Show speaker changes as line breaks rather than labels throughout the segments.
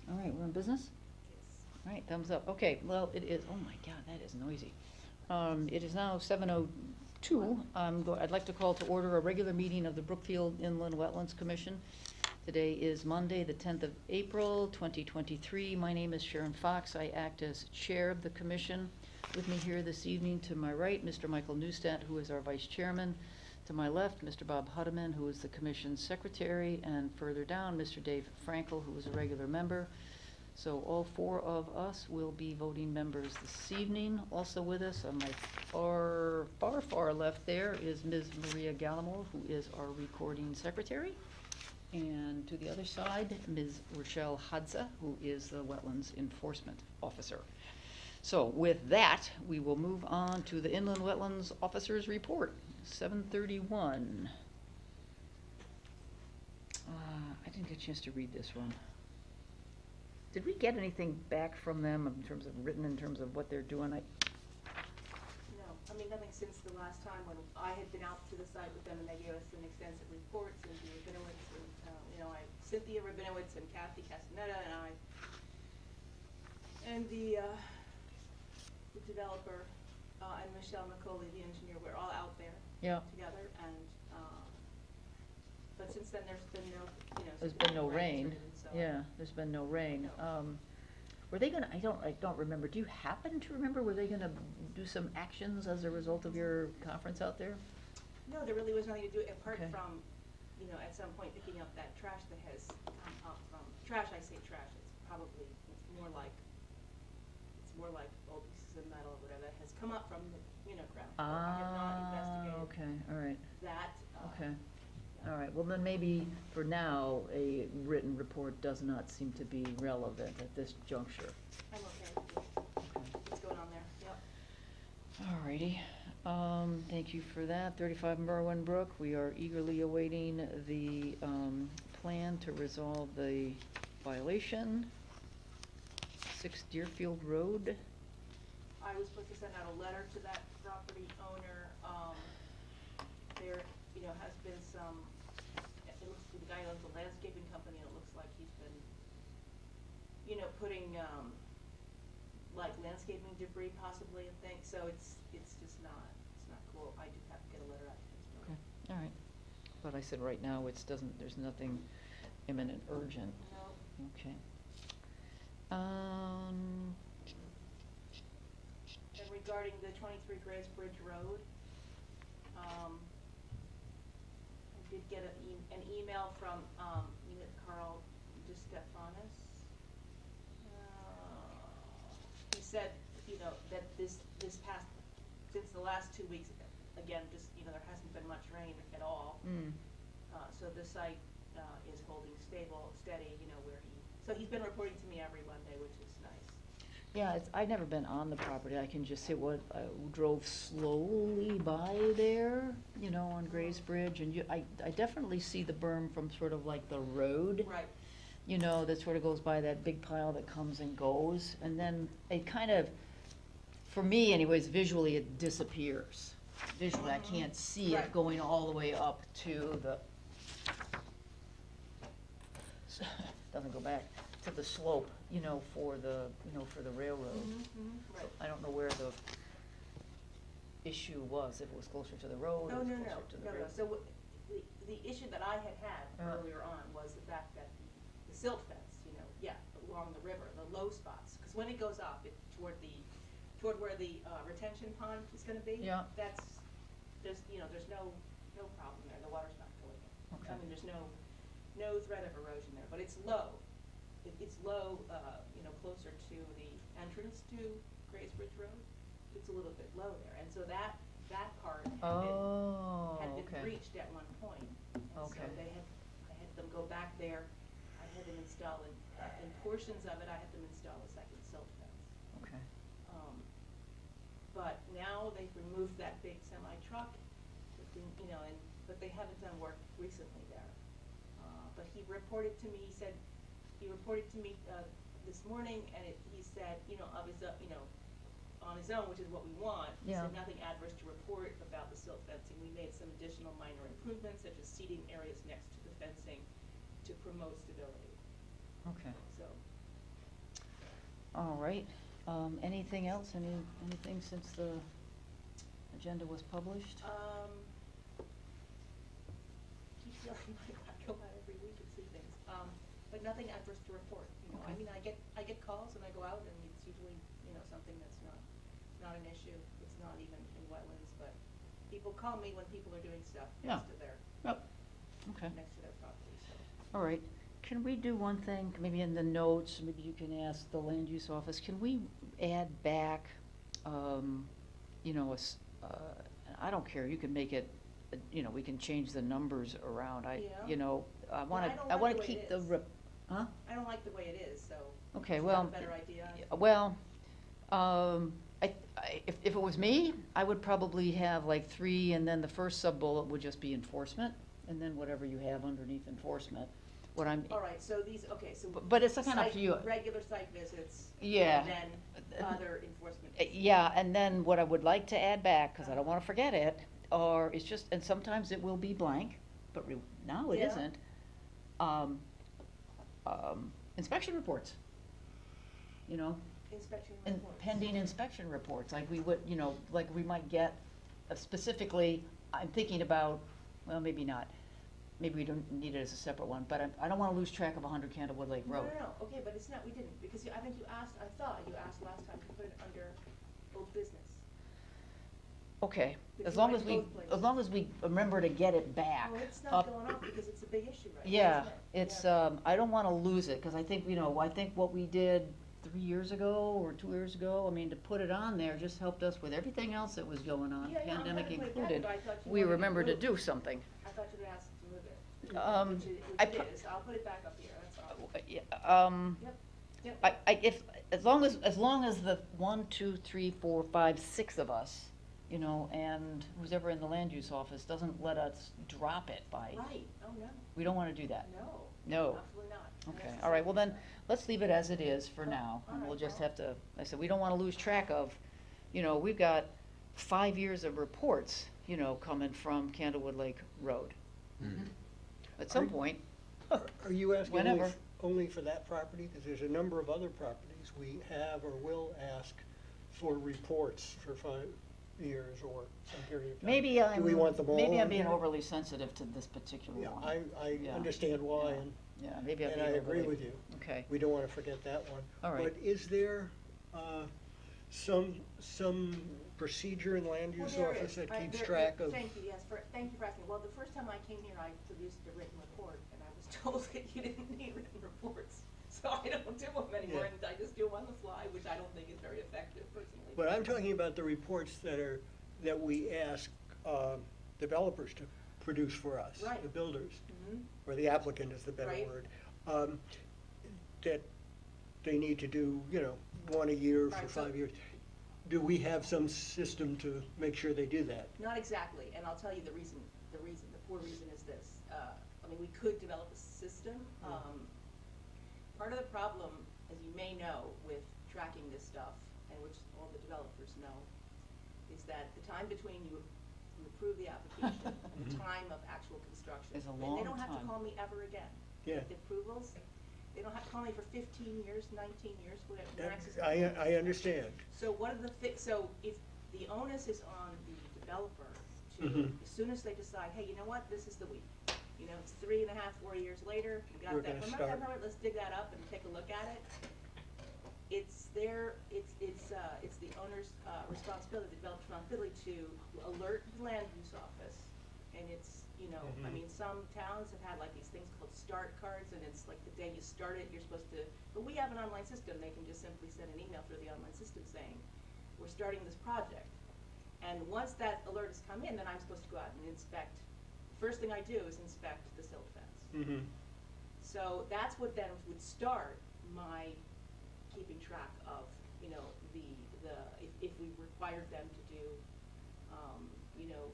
All right, we're in business? All right, thumbs up. Okay, well, it is, oh my God, that is noisy. It is now 7:02. I'd like to call to order a regular meeting of the Brookfield Inland Wetlands Commission. Today is Monday, the 10th of April, 2023. My name is Sharon Fox. I act as chair of the commission. With me here this evening, to my right, Mr. Michael Neustadt, who is our vice chairman. To my left, Mr. Bob Hudeman, who is the commission's secretary, and further down, Mr. Dave Frankel, who is a regular member. So all four of us will be voting members this evening. Also with us on my far left there is Ms. Maria Gallimore, who is our recording secretary. And to the other side, Ms. Rochelle Hadza, who is the Wetlands Enforcement Officer. So with that, we will move on to the Inland Wetlands Officer's Report, 7:31. I didn't get a chance to read this one. Did we get anything back from them in terms of in terms of what they're doing?
No, I mean, nothing since the last time when I had been out to the site with them and they gave us an extensive report, Cynthia Rabinowitz and, Cynthia Rabinowitz and Kathy Castaneda and the developer, and Michelle McCauley, the engineer, we're all out there together, and but since then there's been no,
there's been no rain.
So
There's been no rain.
No.
Were they gonna, I don't remember, do you happen to remember, were they gonna do some actions as a result of your conference out there?
No, there really was nothing to do apart
Okay.
from, at some point picking up that trash that has come up from, trash, I say trash, it's more like old pieces of metal or whatever that has come up from the, ground. So I have not investigated
Okay, all right,
that.
okay.
Yeah.
All right, well then maybe for now, a written report does not seem to be relevant at this juncture.
I'm okay with what's going on there, yep.
All righty, thank you for that. 35 Merwin Brook, we are eagerly awaiting the, plan to resolve the violation. 6 Deerfield Road.
I was supposed to send out a letter to that property owner. There, has been some, it looks, the guy owns a landscaping company, and it looks like he's been, putting, like landscaping debris possibly and things, so it's just not cool. I do have to get a letter out to him.
Okay, all right. But I said right now, there's nothing imminent, urgent.
No.
Okay.
And regarding the 23 Grays Bridge Road, I did get an email from Carl DeStefanis. He said, that this past, since the last 2 weeks, again, just, there hasn't been much rain at all. So the site is holding steady, so he's been reporting to me every Monday, which is nice.
Yeah, I've never been on the property. I can just say I drove slowly by there, on Grays Bridge, and I definitely see the berm from sort of like the road.
Right.
That sort of goes by that big pile that comes and goes, and then it kind of, for me anyways, visually it disappears. Visually, I can't see it going all the way up to the, doesn't go back to the slope, for the railroad.
Right.
I don't know where the issue was, if it was closer to the road or
No.
closer to the railroad.
So the issue that I had earlier on was the fact that the silt fence, along the river, the low spots, because when it goes up toward where the retention pond is going to be, there's no problem there. The water's not going in.
Okay.
I mean, there's no threat of erosion there, but it's low. It's low, closer to the entrance to Grays Bridge Road. It's a little bit low there, and so that part had been breached at one point. And so I had them go back there. I had them install in portions of it. I had them install a second silt fence.
Okay.
But now they've removed that big semi truck, but they haven't done work recently there. But he reported to me. He reported to me this morning, and he said, on his own, which is what we want. He said nothing adverse to report about the silt fencing. We made some additional minor improvements, such as seating areas next to the fencing, to promote stability.
Okay.
So
All right, anything else, anything since the agenda was published?
Keep feeling like I go out every week and see things, but nothing adverse to report, you know, I
Okay.
mean, I get calls and I go out and it's usually, you know, something that's not an issue, it's not even in wetlands, but people call me when people are doing stuff
Yeah.
next to their,
Yep, okay.
next to their property, so.
All right, can we do one thing, maybe in the notes, maybe you can ask the land use office, can we add back, you know, I don't care, you can make it, you know, we can change the numbers around,
Yeah.
you know, I
Yeah,
wanna,
don't
I
like
wanna
the way
keep
it
the,
is.
huh?
I don't like the way it is, so.
Okay,
do you
well.
have a better idea?
Well, if it was me, I would probably have like 3, and then the first sub-bullet would just be enforcement, and then whatever you have underneath enforcement. What I'm,
All right, so these, okay, so.
But it's kind of up to you.
Regular site visits.
Yeah.
And then other enforcement.
Yeah, and then what I would like to add back, because I don't want to forget it, or it's just, and sometimes it will be blank, but now it
Yeah.
isn't. Inspection reports, you know?
Inspection
And
reports.
pending inspection reports, like we would, you know, like we might get specifically, I'm thinking about, well, maybe not. Maybe we don't need it as a separate one, but I don't wanna lose track of 100 Candlewood Lake Road.
No, okay, but it's not, we didn't, because I think you asked, I thought you asked last time to put it under old business.
Okay,
But
as
you
long
went
as we,
both places.
as long as we remember to get it back.
Oh, it's not
up.
going off because it's a big issue right now,
Yeah,
isn't it?
it's,
Yeah.
I don't wanna lose it, cause I think, you know, I think what we did 3 years ago or 2 years ago, I mean, to put it on there just helped us with everything else that was going on,
Yeah, yeah, I'm
pandemic
gonna put it back,
included.
but I thought you
We
wanted to
remembered to
move.
do something.
I thought you had asked to move it. Which
I
it
pro-
is, I'll put it back up here, that's all.
Yeah,
Yep, yep.
as long as the 1, 2, 3, 4, 5, 6 of us, you know, and who's ever in the land use office doesn't let us drop it by,
Right, oh, no,
we don't wanna do that.
no.
No.
Absolutely not.
Okay,
That's
all right, well then,
exactly
let's leave it as it is for
Oh,
now,
all
and we'll
right,
just
well.
have to, I said, we don't wanna lose track of, you know, we've got 5 years of reports, you know, coming from Candlewood Lake Road. At some
Are-
point,
Are you asking
Whenever.
only for that property? Because there's a number of other properties we have or will ask for reports for 5 years or some period of time.
maybe
Do we want them all
maybe I'm
on
being
here?
overly sensitive to this particular
Yeah,
one.
I
Yeah.
understand why,
Yeah.
and
Yeah, maybe I'm
and
being
I agree
overly-
with you.
Okay,
We don't want to forget that one.
All right.
But is there some procedure in land
Well,
use
there
office
is.
that keeps
There-
track of?
Thank you, yes, thank you for asking. Well, the first time I came here, I produced a written report, and I was told that you didn't need written reports. So I don't do them anymore,
Yeah.
and I just do them on the fly, which I don't think is very effective personally.
But I'm talking about the reports that we ask developers to produce for us.
Right.
The builders,
Mhm.
or the applicant is the better
Right.
word. That they need to do, you know, 1 a year for
Right, so-
5 years. Do we have some system to make sure they do that?
Not exactly, and I'll tell you the poor reason is this. I mean, we could develop a system. Part of the problem, as you may know, with tracking this stuff, and which all the developers know, is that the time between you approve the application and the time of actual construction.
Is a
and
long
they don't have to
time.
call me ever again.
Yeah.
The approvals, they don't have to call me for 15 years, 19 years, whatever.
That-
max is
I understand.
So one of the so if the onus is on the developer to,
Mhm.
as soon as they decide, hey, you know what, this is the week. You know, it's 3.5, 4 years later, you got
We're
that,
gonna
remember that
start.
number, let's dig that up and take a look at it. It's the owner's responsibility, the developer's responsibility to alert the land use office. And it's, you know, I
Mhm.
mean, some towns have had like these things called start cards, and it's like the day you start it, you're supposed to, but we have an online system, they can just simply send an email through the online system saying, we're starting this project. And once that alert has come in, then I'm supposed to go out and inspect. First thing I do is inspect the silt fence.
Mhm.
So that's what then would start my keeping track of, you know, if we required them to do, you know,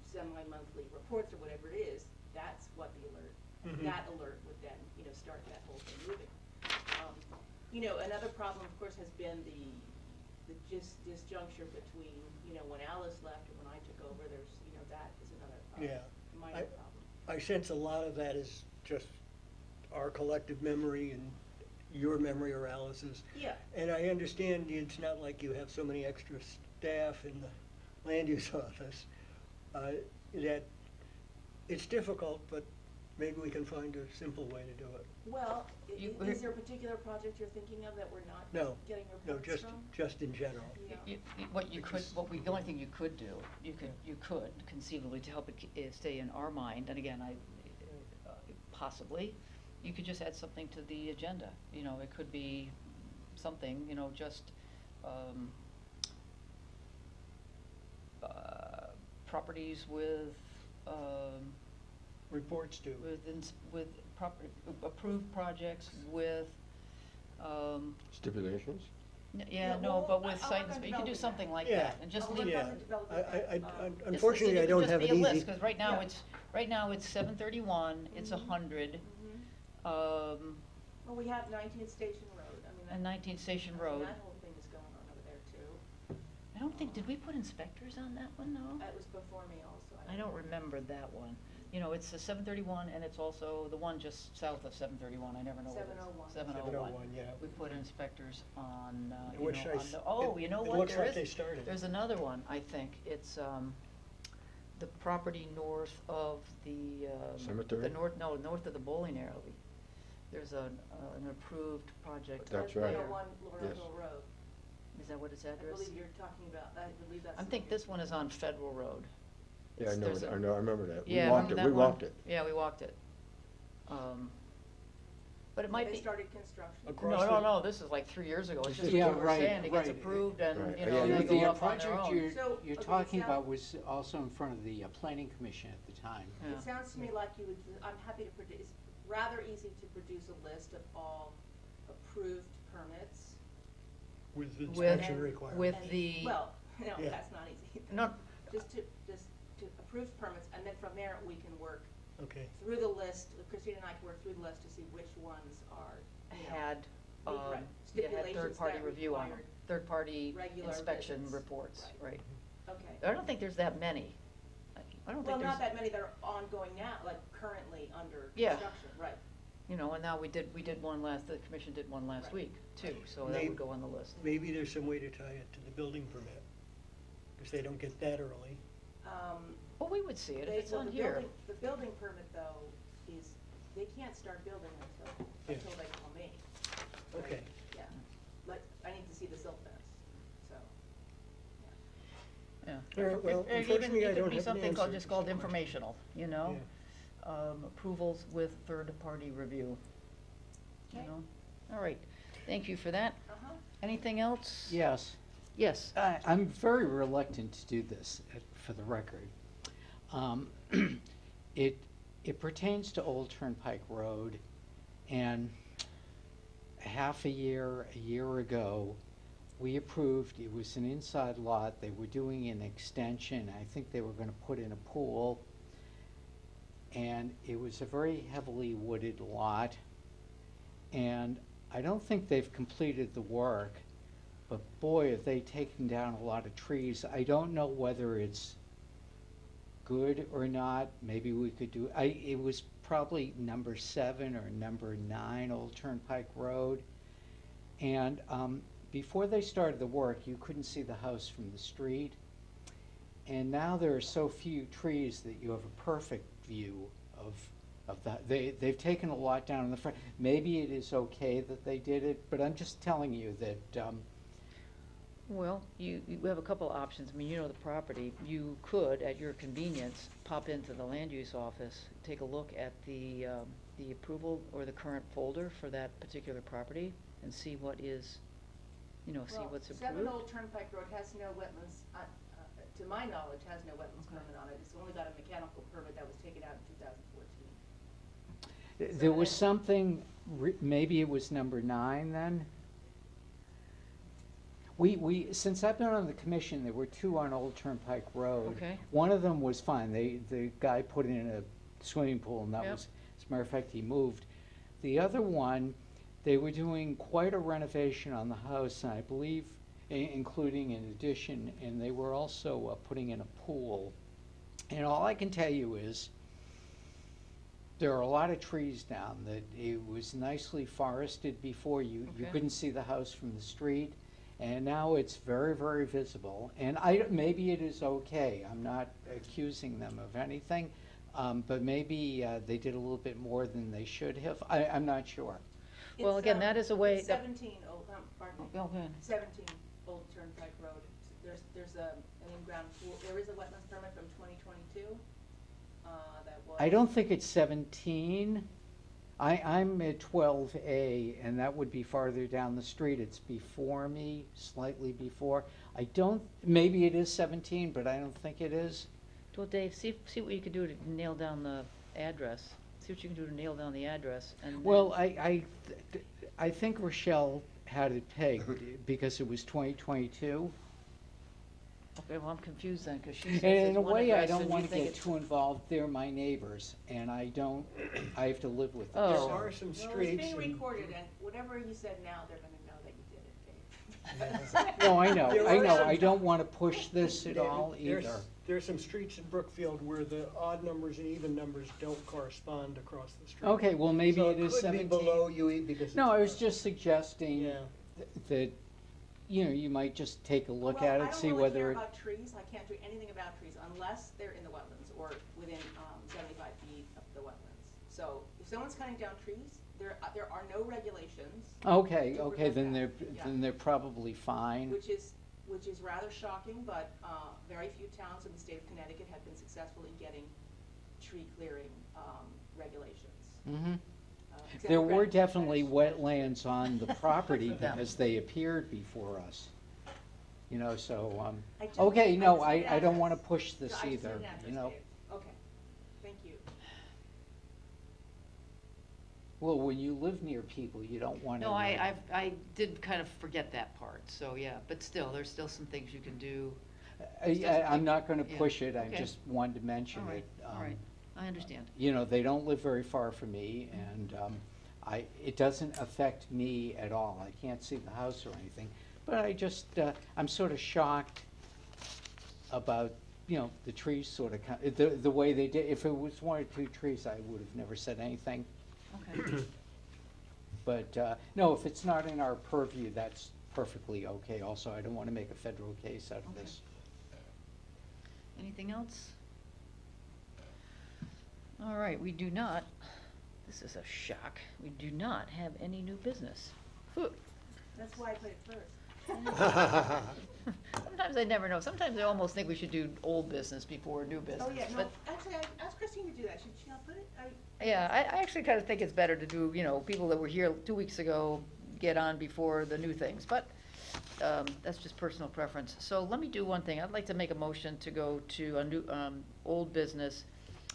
semi-monthly reports or whatever it is, that's what the alert,
Mhm.
that alert would then, you know, start that whole thing moving. You know, another problem, of course, has been the disjuncture between, you know, when Alice left and when I took over, there's, you know, that is another
Yeah.
minor problem.
I sense a lot of that is just our collective memory and your memory or Alice's.
Yeah.
And I understand it's not like you have so many extra staff in the land use office, that it's difficult, but maybe we can find a simple way to do it.
Well,
You-
is there a particular project you're thinking of that we're not
No,
getting
no,
reports from?
just in general.
Yeah.
What you
Which
could,
is-
the only thing you could do, you could conceivably, to help it stay in our mind, and again, possibly, you could just add something to the agenda. You know, it could be something, you know, just, properties with,
Reports due.
with property, approved projects with,
Stipulations?
yeah,
Yeah,
no,
well,
but with
I'll
sites,
work on
but you could do
developing
something
that.
like
Yeah.
that, and just
I'll
leave.
work
Yeah.
on the developing
I-
that.
Unfortunately, I don't have an easy.
Because right now
Yeah.
it's 731, it's
Mhm.
100,
Well, we have 19th Station Road, I mean.
and 19th Station
I mean,
Road.
that whole thing is going on over there too.
I don't think, did we put inspectors on that one, no?
It was before me also.
I don't remember that one. You know, it's the 731, and it's also the one just south of 731, I never know what it is.
701.
701, yeah.
We put inspectors on, you
Which
know,
I
on
s-
the, oh,
it-
you know
it
what,
looks
there
like
is-
they started.
There's another one, I think, it's, the property north of the,
Cemetery?
north of the bowling alley. There's an approved project.
That's
there.
right.
101 Laurel
Yes.
Hill Road.
Is that what its
I
address?
believe you're talking about, I believe that's.
I
the
think
one
this
you're-
one is on Federal Road.
Yeah, I know,
There's a-
I remember that. We
Yeah,
walked
remember
it.
that
We
one?
walked it.
Yeah, we walked it. But it might
They
be.
started construction.
Across
No,
the-
this is like 3 years ago, it's just
Yeah,
what we're
right,
saying, it gets
right.
approved and,
Right.
you
Yeah,
know,
you-
they
the
go
The
off on their
project
own.
So,
you're
okay,
talking
so-
about was also in front of the planning commission at the time.
Yeah.
It sounds to me like you would, I'm happy to produce, rather easy to produce a list of all approved permits.
With
With-
inspection requirements.
with
and-
the-
Well, no,
Yeah.
that's not easy.
No,
Just to approve permits, and then from there, we can work
Okay,
through the list, Christine and I can work through the list to see which ones are, you know,
had,
Right.
had
Stipulations
third-party
that
review on them,
required
third-party
regular
inspection
visits.
reports, right.
okay.
I don't think there's that many. I don't
Well,
think
not
there's,
that many that are ongoing now, like currently under
Yeah.
construction, right.
you know, and now we did one the commission did one last
Right.
week, too, so that
Maybe-
would go on the list.
maybe there's some way to tie it to the building permit, because they don't get that early.
Well, we would see it if
They-
it's
well,
on
the
here.
The building permit, though, is, they can't start building
Yeah.
until they call me. right?
Okay.
Yeah, like, I need to see the silt fence, so, yeah.
Yeah.
All right, well,
Even-
unfortunately, I don't
It could be
have an
something called,
answer
just
to
called
some
informational, you know? Approvals with third-party review, you
Okay.
know? All right, thank you for that.
Uh-huh.
Anything else?
Yes.
Yes.
I'm very reluctant to do this, for the record. It pertains to Old Turnpike Road, and a year ago, we approved, it was an inside lot, they were doing an extension, I think they were gonna put in a pool, and it was a very heavily wooded lot, and I don't think they've completed the work, but boy, have they taken down a lot of trees. I don't know whether it's good or not. Maybe we could do, it was probably number 7 or number 9 Old Turnpike Road. And before they started the work, you couldn't see the house from the street. And now there are so few trees that you have a perfect view of that. They've taken a lot down in the front. Maybe it is okay that they did it, but I'm just telling you that,
Well, you have a couple options. I mean, you know the property. You could, at your convenience, pop into the land use office, take a look at the approval or the current folder for that particular property and see what is, you know, see what's approved.
7 Old Turnpike Road has no wetlands, to my knowledge, has no wetlands
Okay.
permit on it. It's only got a mechanical permit that was taken out in 2014.
there was something, maybe it was number 9 then? Since I've been on the commission, there were 2 on Old Turnpike Road.
Okay.
One of them was fine. The guy put in a swimming pool, and that
Yep.
was, as a matter of fact, he moved. The other one, they were doing quite a renovation on the house, and I believe, including an addition, and they were also, putting in a pool. And all I can tell you is, There are a lot of trees down that it was nicely forested before. You
Okay.
couldn't see the house from the street. And now it's very, very visible. And maybe it is okay. I'm not accusing them of anything. But maybe they did a little bit more than they should have. I'm not sure.
Well,
It's,
again, that is a way
it's
that-
17 Old, pardon me.
Oh, go ahead.
17 Old Turnpike Road. There's an in-ground pool. There is a wetlands permit from 2022, that was.
I don't think it's 17. I'm at 12A, and that would be farther down the street. It's before me, slightly before. Maybe it is 17, but I don't think it is.
Well, Dave, see what you can do to nail down the address. See what you can do to nail down the address, and then-
Well, I think Rochelle had it pegged because it was 2022.
Okay, well, I'm confused then, because she says
And
it's
in a
one
way, I
address
don't
and you
want to
think
get
it's.
too involved. They're my neighbors, and I have to live with them.
Oh.
There
so-
are some
Well,
streets.
it's being
and-
recorded, and whatever you said now, they're gonna know that you did it, Dave.
No, I know,
There
I
are
know.
some-
I don't want to push this at
David,
all either.
There's some streets in Brookfield where the odd numbers and even numbers don't correspond across the street.
Okay, well, maybe
So
it is
could
17.
be below you because.
No, I was
it's-
just suggesting
Yeah.
that, you might just take a look
Well,
at it, see
I don't really
whether
care
it.
about trees. I can't do anything about trees unless they're in the wetlands or within 75 feet of the wetlands. So if someone's cutting down trees, there are no regulations,
Okay,
to
okay,
prevent
then
that.
they're,
Yeah.
then they're probably fine.
which is rather shocking, but very few towns in the state of Connecticut have been successful in getting tree clearing regulations.
Mhm.
Except
There
for
were
Greenwich.
definitely wetlands on the property
Yeah.
because they appeared before us. So,
I just-
okay,
I
no,
just need
I don't
an
want to
address.
push
No,
this
I just need
either,
an address, Dave. Okay, thank you.
Well, when you live near people, you don't want to.
No, I did kind of forget that part, so yeah, but still, there's still some things you can do.
I'm not going to
Yeah,
push it, I
okay.
just wanted to mention
All right,
it.
all right, I understand.
They don't live very far from me, and it doesn't affect me at all. I can't see the house or anything, but I'm sort of shocked about, the trees sort of, the way they did. If it was one or two trees, I would have never said anything.
Okay.
But, no, if it's not in our purview, that's perfectly okay also. I don't want to make a federal case out of
Okay.
this.
Anything else? All right, we do not, this is a shock, we do not have any new business. Phew.
That's why I put it first.
Sometimes I never know, sometimes I almost think we should do old business before new business.
Oh, yeah, no,
but-
actually, I asked Christine to do that. Should she not put it?
Yeah, I actually kind of think it's better to do, people that were here 2 weeks ago get on before the new things, but that's just personal preference. So let me do one thing. I'd like to make a motion to go to a new, old business,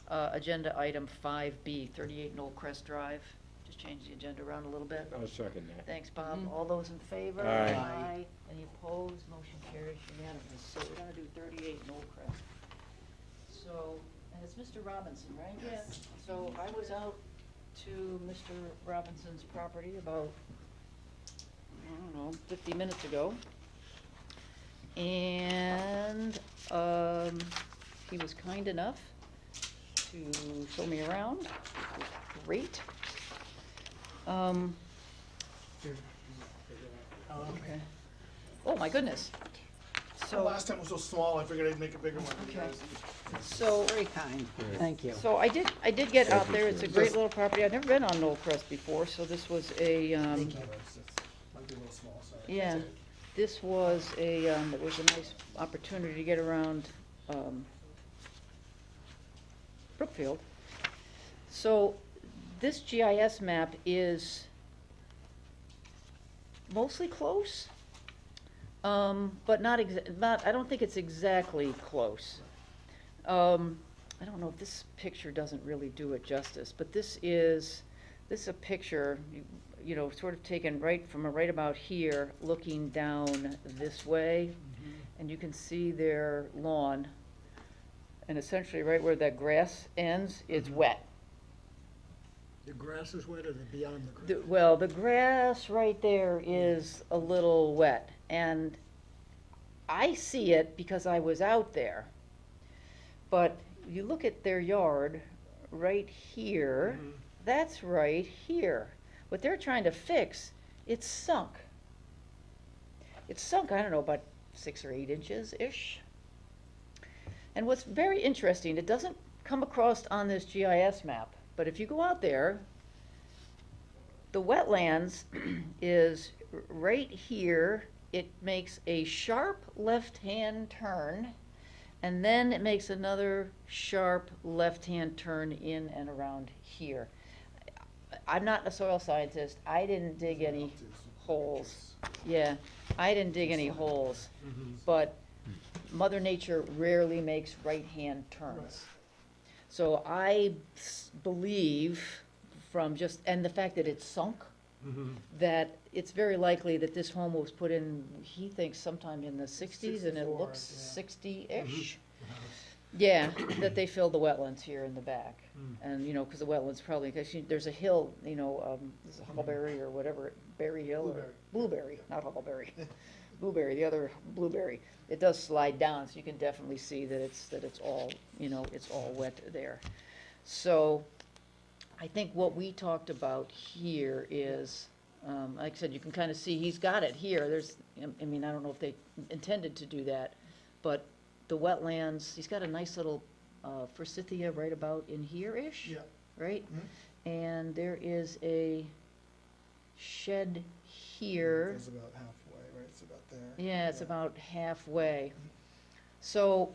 agenda item 5B, 38 Knoll Crest Drive. Just change the agenda around a little bit.
I'll second that.
Thanks, Bob.
Mhm.
All those in favor?
Aye.
Any opposed? Motion carries unanimous. So we're gonna do 38 Knoll Crest. So, and it's Mr. Robinson, right?
Yes.
So I was out to Mr. Robinson's property about, I don't know, 50 minutes ago. And, he was kind enough to show me around, which was great. Okay. Oh, my goodness.
The
So,
last time was so small, I figured I'd make a bigger one for you
Okay.
guys.
so,
Very kind, thank you.
so I did get out
Thank you,
there. It's a
sir.
great little property. I've never been on Knoll Crest before, so this was a,
Might be a little small, sorry.
yeah, this was it was a nice opportunity to get around, Brookfield. So this GIS map is mostly close, but not, I don't think it's exactly close. I don't know if this picture doesn't really do it justice, but this is a picture, sort of taken right about here, looking down this way, and you can see their lawn, and essentially right where that grass ends, it's wet.
The grass is wet or the beyond the grass?
Well, the grass right there is a little wet, and I see it because I was out there. But you look at their yard right here.
Mhm.
That's right here. What they're trying to fix, it's sunk. It's sunk, I don't know, about 6 or 8 inches-ish. And what's very interesting, it doesn't come across on this GIS map, but if you go out there, the wetlands is right here. It makes a sharp left-hand turn, and then it makes another sharp left-hand turn in and around here. I'm not a soil scientist. I didn't dig any holes. Yeah, I didn't dig any holes,
Mhm.
but Mother Nature rarely makes right-hand turns. So I believe from just, and the fact that it's sunk,
Mhm.
that it's very likely that this home was put in, he thinks sometime in the 60s, and it
64,
looks
yeah.
60-ish. Yeah, that they filled the wetlands here in the back.
Mm.
And, you know, because the wetlands probably, because there's a hill, you know, is it Huckleberry or whatever, Berry Hill? or- Blueberry, not Huckleberry. Blueberry, the other blueberry. It does slide down, so you can definitely see that it's all, you know, it's all wet there. So I think what we talked about here is, like I said, you can kind of see, he's got it here. There's, I mean, I don't know if they intended to do that, but the wetlands, he's got a nice little forsythia right about in here-ish,
Yeah.
right?
Mhm.
And there is a shed here.
It's about halfway, right? It's about there.
Yeah, it's about halfway. So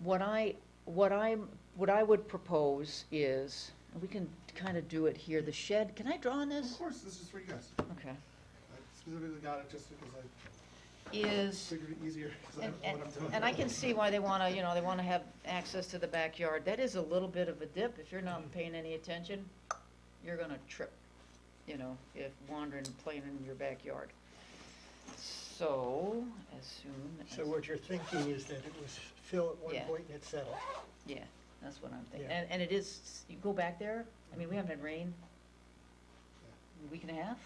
what I would propose is, we can kind of do it here, the shed, can I draw on
Of
this?
course, this is for you guys.
Okay.
I specifically got it just because I
Is,
figured it easier, because I
and,
don't know
and,
what I'm doing.
and I can see why they wanna, you know, they wanna have access to the backyard. That is a little bit of a dip. If you're not paying any attention, you're gonna trip, you know, if wandering, playing in your backyard. So, as soon as.
So what you're thinking is that it was fill at one
Yeah.
point and it settled.
Yeah, that's what I'm thinking.
Yeah.
And it is, you go back there, I mean, we haven't had rain in a week and a half.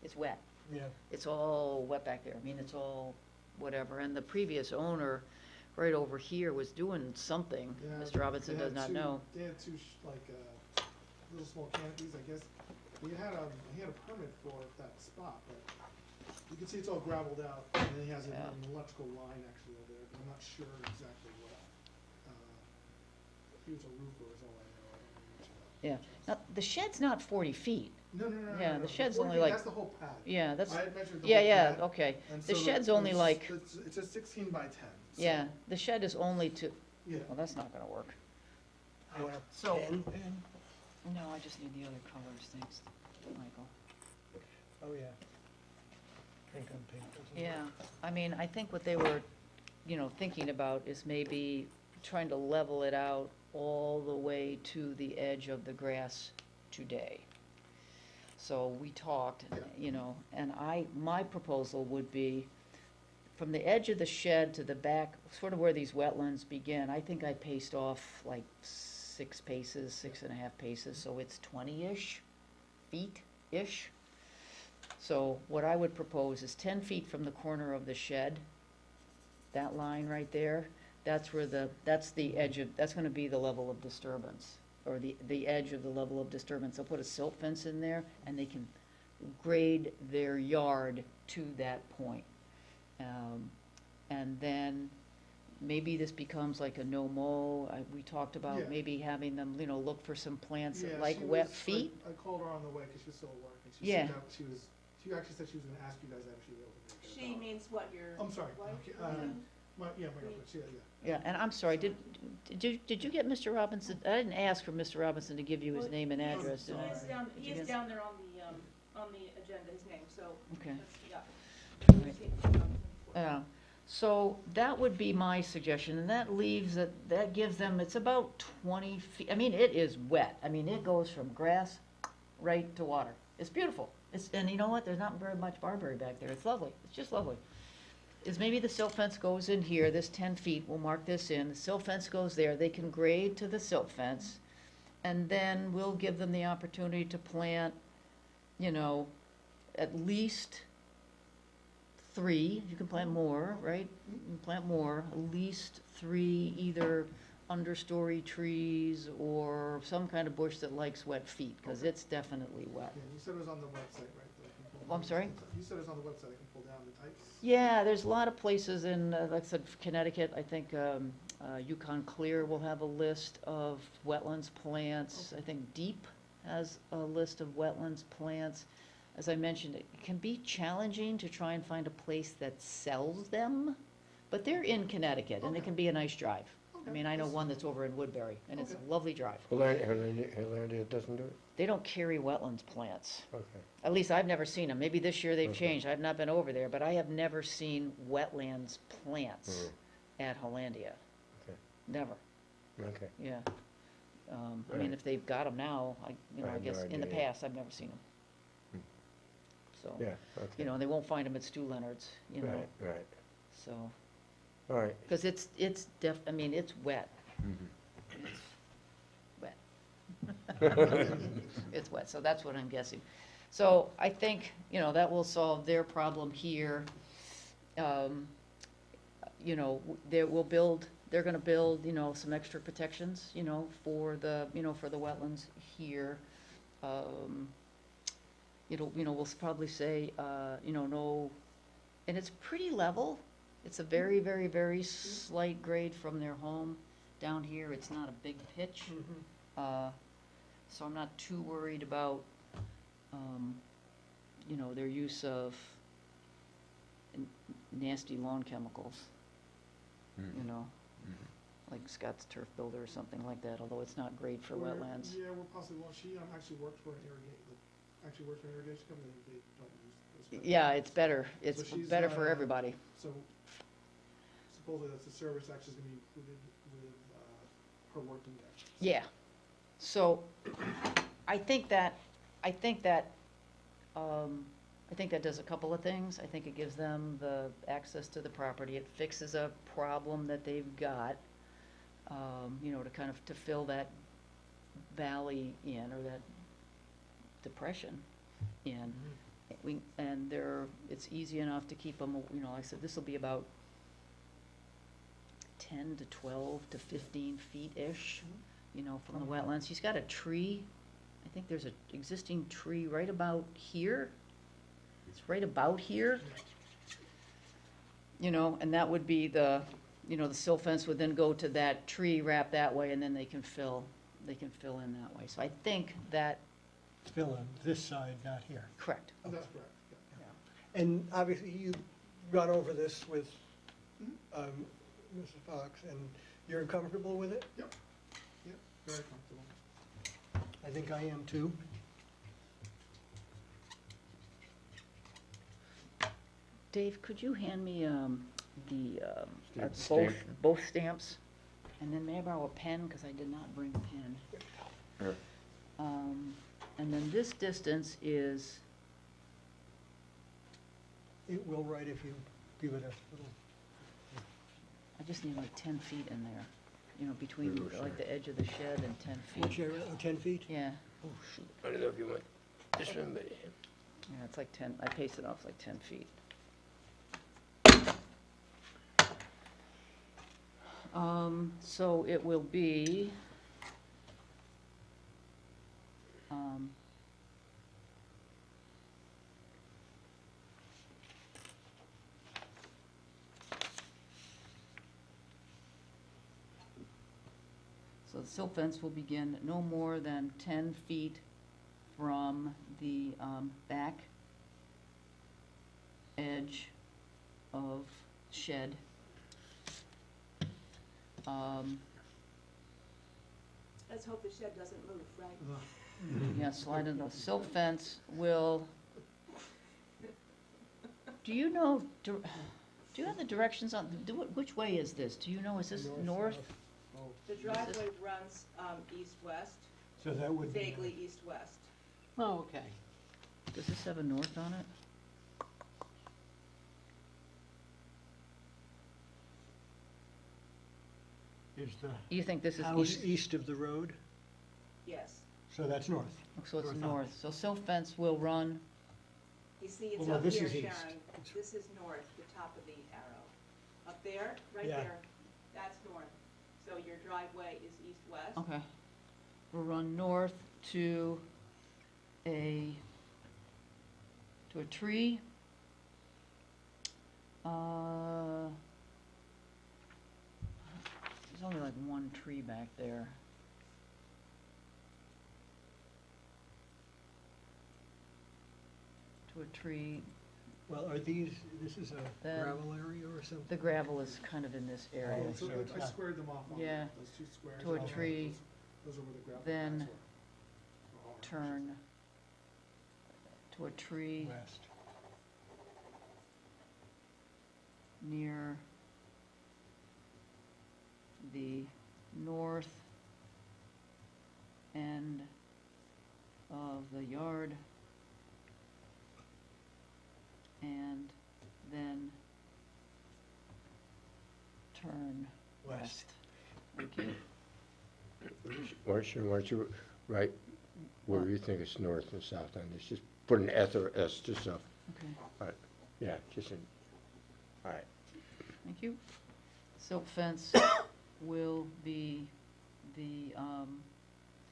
It's wet.
Yeah.
It's all wet back there. I mean, it's all whatever. And the previous owner, right over here, was doing something.
Yeah,
Mr. Robinson
they
does
had
not
two-
know.
They had two, little small canopies, I guess. He had a permit for that spot, but you can see it's all gravelled out, and then he has
Yeah.
an electrical line actually over there, but I'm not sure exactly what. He was a roofer is all I know. I don't know much about
Yeah. Now, the shed's not 40 feet.
No, no, no, no,
Yeah,
no,
the
no.
shed's
40
only
feet,
like-
That's the whole pad.
Yeah, that's,
I had measured the
yeah,
whole
yeah,
pad,
okay.
and
The
so
shed's only like,
It's a 16 by 10. so-
yeah, the shed is only to,
Yeah.
well, that's not gonna work.
You want a
So-
pen?
No, I just need the other colors, thanks, Michael.
Oh, yeah. Pink on pink. doesn't work.
Yeah, I mean, I think what they were, you know, thinking about is maybe trying to level it out all the way to the edge of the grass today. So we talked,
Yeah.
you know, and my proposal would be from the edge of the shed to the back, sort of where these wetlands begin. I think I paced off like 6 paces, 6.5 paces, so it's 20-ish feet-ish. So what I would propose is 10 feet from the corner of the shed, that line right there, that's where that's the edge of, that's gonna be the level of disturbance, or the edge of the level of disturbance. They'll put a silt fence in there, and they can grade their yard to that point. And then maybe this becomes like a no-mow. We talked
Yeah.
about maybe having them, you know, look for some plants that
Yeah,
like
she
wet
was-
feet.
I called her on the way, because she was still at work, and she
Yeah.
said that she actually said she was gonna ask you guys actually able to make it.
She means what, your
I'm sorry,
wife?
okay, my girlfriend, yeah.
Yeah, and I'm sorry, did you get Mr. Robinson? I didn't ask for Mr. Robinson to give you his
Well,
name and
he is-
address, did I?
He is down,
Did
he
you
is
get-
down there on the agenda, his name, so.
Okay.
that's- Yeah.
Yeah, so that would be my suggestion, and that leaves, that gives them, it's about 20 feet, I mean, it is wet. I mean, it goes from grass right to water. It's beautiful. And you know what, there's not very much barberry back there. It's lovely, it's just lovely. Is maybe the silt fence goes in here, this 10 feet, we'll mark this in, the silt fence goes there, they can grade to the silt fence, and then we'll give them the opportunity to plant, you know, at least 3, you can plant more, right? You can plant more, at least 3 either understory trees or some kind of bush that likes wet feet, because
Okay.
it's definitely wet.
Yeah, you said it was on the website, right? that I can pull
Oh, I'm
down?
sorry?
You said it was on the website, I can pull down the types?
Yeah, there's a lot of places in, like I said, Connecticut, I think Yukon Clear will have a list of wetlands plants. I think Deep has a list of wetlands plants. As I mentioned, it can be challenging to try and find a place that sells them, but they're in Connecticut, and it
Okay.
can be a nice drive. I
Okay,
mean, I know
that's-
one that's over in Woodbury, and it's a
Okay.
lovely drive.
Hollandia doesn't do it?
They don't carry wetlands plants.
Okay.
At least I've never seen them. Maybe this year they've
Okay.
changed. I've not been over there, but I have never seen wetlands plants at Hollandia.
Okay.
Never,
Okay.
yeah. I mean,
Right.
if they've got them now, I
I
I
have
guess
no
in the
idea, yeah.
past, I've never seen them. So,
Yeah, okay.
you know, they won't find them at Stu Leonard's, you know,
Right, right.
so.
All right.
Because it's I mean, it's wet. Wet. It's wet, so that's what I'm guessing. So I think, you know, that will solve their problem here. You know, they're gonna build, you know, some extra protections, you know, for the wetlands here. We'll probably say, you know, no, and it's pretty level. It's a very, very, very slight grade from their home. Down here, it's not a big pitch. So I'm not too worried about, you know, their use of nasty lawn chemicals, you know, like Scott's Turf Builder or something like that, although it's not great for
We're-
wetlands.
Yeah, we're possibly, well, she actually works for an irrigation company, they don't use those.
Yeah, it's better.
So
It's
she's,
better for everybody.
So supposedly that's a service actually is gonna be included with, her working there.
Yeah. So I think that does a couple of things. I think it gives them the access to the property. It fixes a problem that they've got, you know, to fill that valley in, or that depression in. It's easy enough to keep them, you know, like I said, this will be about 10 to 12 to 15 feet-ish, you know, from the wetlands. He's got a tree, I think there's an existing tree right about here. It's right about here. You know, and that would be the sill fence would then go to that tree, wrap that way, and then they can fill in that way. So I think that,
Fill in this side, not here.
correct.
That's correct, yeah.
And obviously, you got over this with Mrs. Fox, and you're comfortable with it?
Yep, very comfortable.
I think I am too.
Dave, could you hand me
Stamp.
both stamps? And then may I borrow a pen, because I did not bring a pen.
Sure.
And then this distance is,
It will write if you give it a little,
I just need like 10 feet in there, you know, between
Oh, sure.
like the edge of the shed and 10
what's
feet.
your, 10 feet?
Yeah,
Oh, shoot. I don't know if you want this one, but
yeah, it's like 10, I pasted off like 10 feet. So it will be, so the silt fence will begin no more than 10 feet from the back edge of shed.
Let's hope the shed doesn't move, right?
Yeah, slide in the silt fence will, do you know, do you have the directions on, which way is this? Do you know, is this north?
Oh,
The driveway runs east-west,
So that would be.
vaguely east-west.
Oh, okay.
Does this have a north on it?
Is the
You think this is
house
east?
east of the road?
Yes.
So that's north.
So it's
north.
north. So silt fence will run,
You see, it's
Well, no,
up
this
here,
is east.
Sharon. This is north, the top of the arrow. Up there, right
Yeah.
there, that's north. So so your driveway is east-west.
Okay. We'll run north to a tree. There's only like one tree back there. To a tree.
Well, this is a
Then
gravel area or something?
The gravel is kind of in this area.
Oh,
So
sure.
I squared them off on
Yeah.
those two squares.
To a
Oh,
tree,
those are where the gravel
then
paths were. Oh,
turn to a tree
West.
near the north end of the yard, and then turn west. Thank you.
Why don't you write where you think it's north and south on this, just put an S or S to stuff.
Okay,
Yeah, just in, all right.
thank you. Silt fence will be the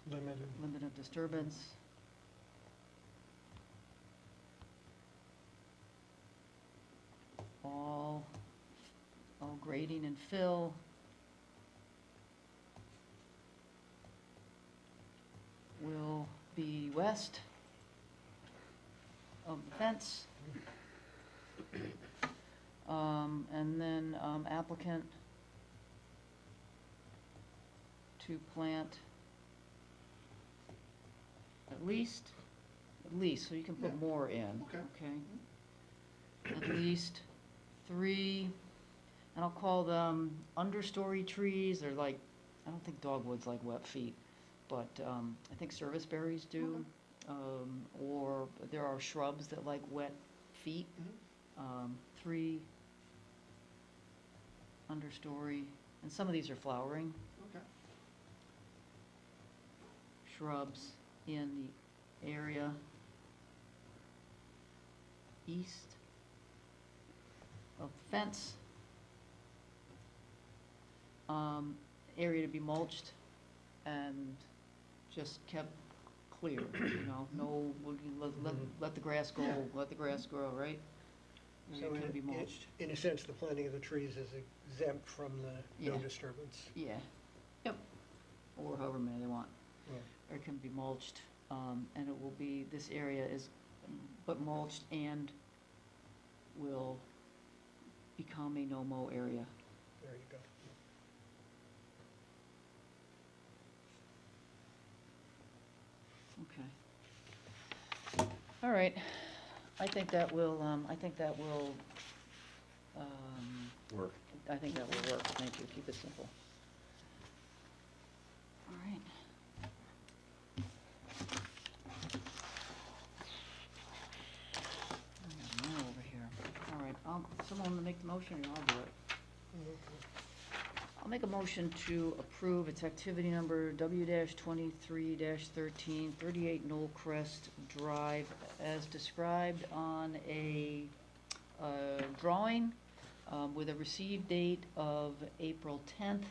Limited.
limit of disturbance. All grading and fill will be west of the fence. And then applicant to plant at least, so you can put
Yeah.
more in.
Okay.
Okay? At least 3, and I'll call them understory trees. They're like, I don't think dogwood's like wet feet, but I think service berries do. Or there are shrubs that like wet feet. 3 understory, and some of these are flowering
Okay.
shrubs in the area east of the fence. Area to be mulched and just kept clear, no, let the grass go, let the grass grow, right?
So
Area can be mulched.
in a sense, the planting of the trees is exempt from the no
Yeah.
disturbance.
Yeah, yep, or however many they want.
Yeah.
Or it can be mulched, and it will be, this area is but mulched and will become a no-mow area.
There you go.
Okay. All right, I think that will,
Work.
I think that will work, thank you, keep it simple. All right. I got more over here. All right, someone want to make the motion, or I'll do it? I'll make a motion to approve its activity number W-23-13, 38 Knoll Crest Drive, as described on a drawing with a received date of April 10th.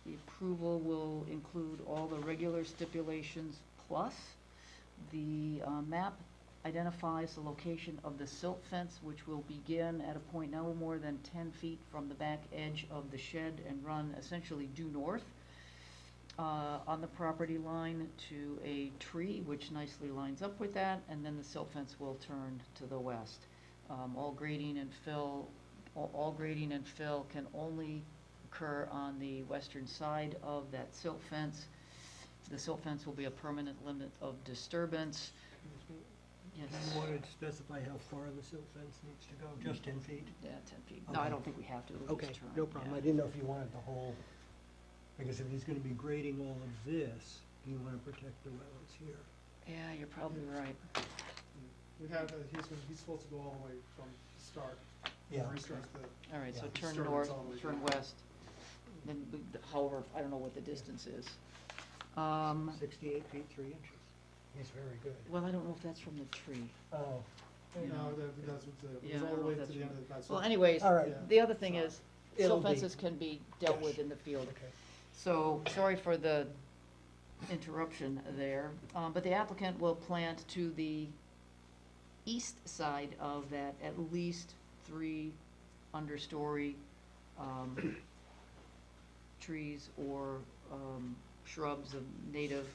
The approval will include all the regular stipulations plus the map identifies the location of the silt fence, which will begin at a point no more than 10 feet from the back edge of the shed and run essentially due north on the property line to a tree, which nicely lines up with that, and then the silt fence will turn to the west. All grading and fill can only occur on the western side of that silt fence. The silt fence will be a permanent limit of disturbance. Yes.
You wanted to specify how far the silt fence needs to go, just 10 feet?
Yeah, 10 feet. No, I
Okay.
don't think we have to. It'll
Okay,
just turn,
no problem.
yeah.
I didn't know if you wanted the whole, because if he's gonna be grading all of this, you wanna protect the wetlands here.
Yeah, you're probably right.
We have, he's supposed to go all the way from the start.
Yeah.
Where he starts the,
All right, so
Yeah.
turn
Disturbance
north,
all the way
turn
down.
west, then, however, I don't know what the distance is.
68 feet, 3 inches. He's very good.
Well, I don't know if that's from the tree.
Oh.
no, that's what, it
Yeah, I
was all
don't
the
know
way
if
to
that's
the end
from-
of the.
Well, anyways,
All right.
Yeah.
the other thing is,
It'll
silt
be-
fences can be dealt
yes.
with in the field.
Okay.
So, sorry for the interruption there, but the applicant will plant to the east side of that at least 3 understory trees or shrubs of native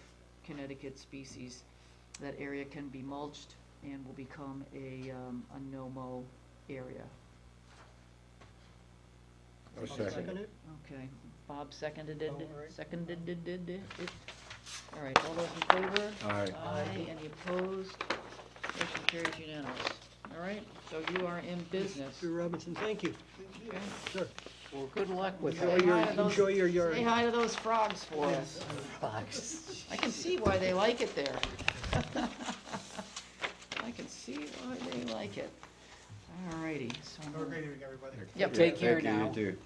Connecticut species. That area can be mulched and will become a no-mow area.
I'll
Second
second it.
it?
Okay, Bob seconded it,
All right.
seconded it. All right, all those in favor?
Aye.
Aye, any opposed? Motion carries unanimous. All right, so you are in business.
Mr. Robinson, thank you.
Okay.
Sir,
Well, good luck with
enjoy
that.
Say hi to those-
enjoy your yard.
Say hi to those frogs for us.
Fox.
I can see why they like it there. I can see why they like it. All righty, so.
Have a great evening, everybody.
Yep.
Take care
Thank you, you
now.
too.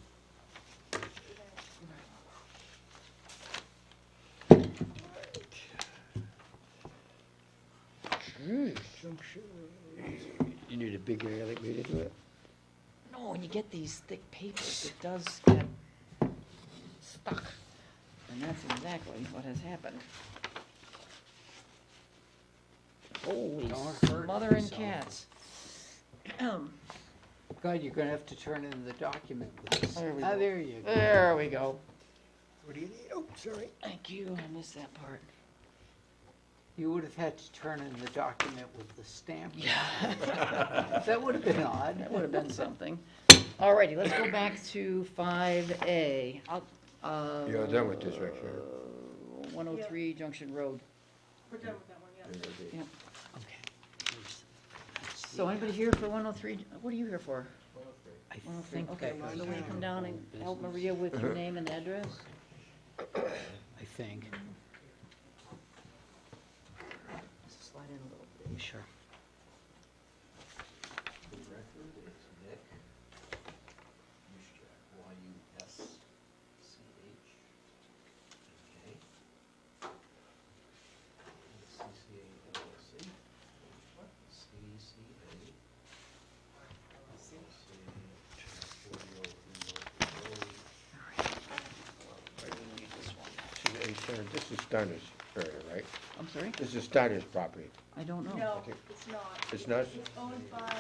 Junction.
You need a big area like me to do it?
No, when you get these thick papers, it does get stuck. And that's exactly what has happened. Holy
Don't hurt
mother and
yourself.
cats.
God, you're gonna have to turn in the document with this.
There we
Ah,
go.
there you go.
There we go.
What do you need? Oh, sorry.
Thank you, I missed that part.
You would have had to turn in the document with the stamp.
Yeah.
That would have been odd.
That would have been something. All righty, let's go back to 5A.
You're done with this, right, Sharon?
103 Junction Road.
We're done with that one, yeah.
Yep.
Okay.
So anybody here for 103? What are you here for?
I
103.
think
Okay,
that
so
was
will you come down and help
business.
Maria with your name and address?
I think.
Slide in a little bit.
Sure.
The record is Nick Yuschak, Y-U-S-C-H. Okay. C-C-A LLC. C-C-A. C-C-A. 40
Hey, Sharon, this is Steiner's area, right?
I'm sorry?
This is Steiner's property.
I don't know.
No,
Okay.
it's not.
It's not?
It's owned by,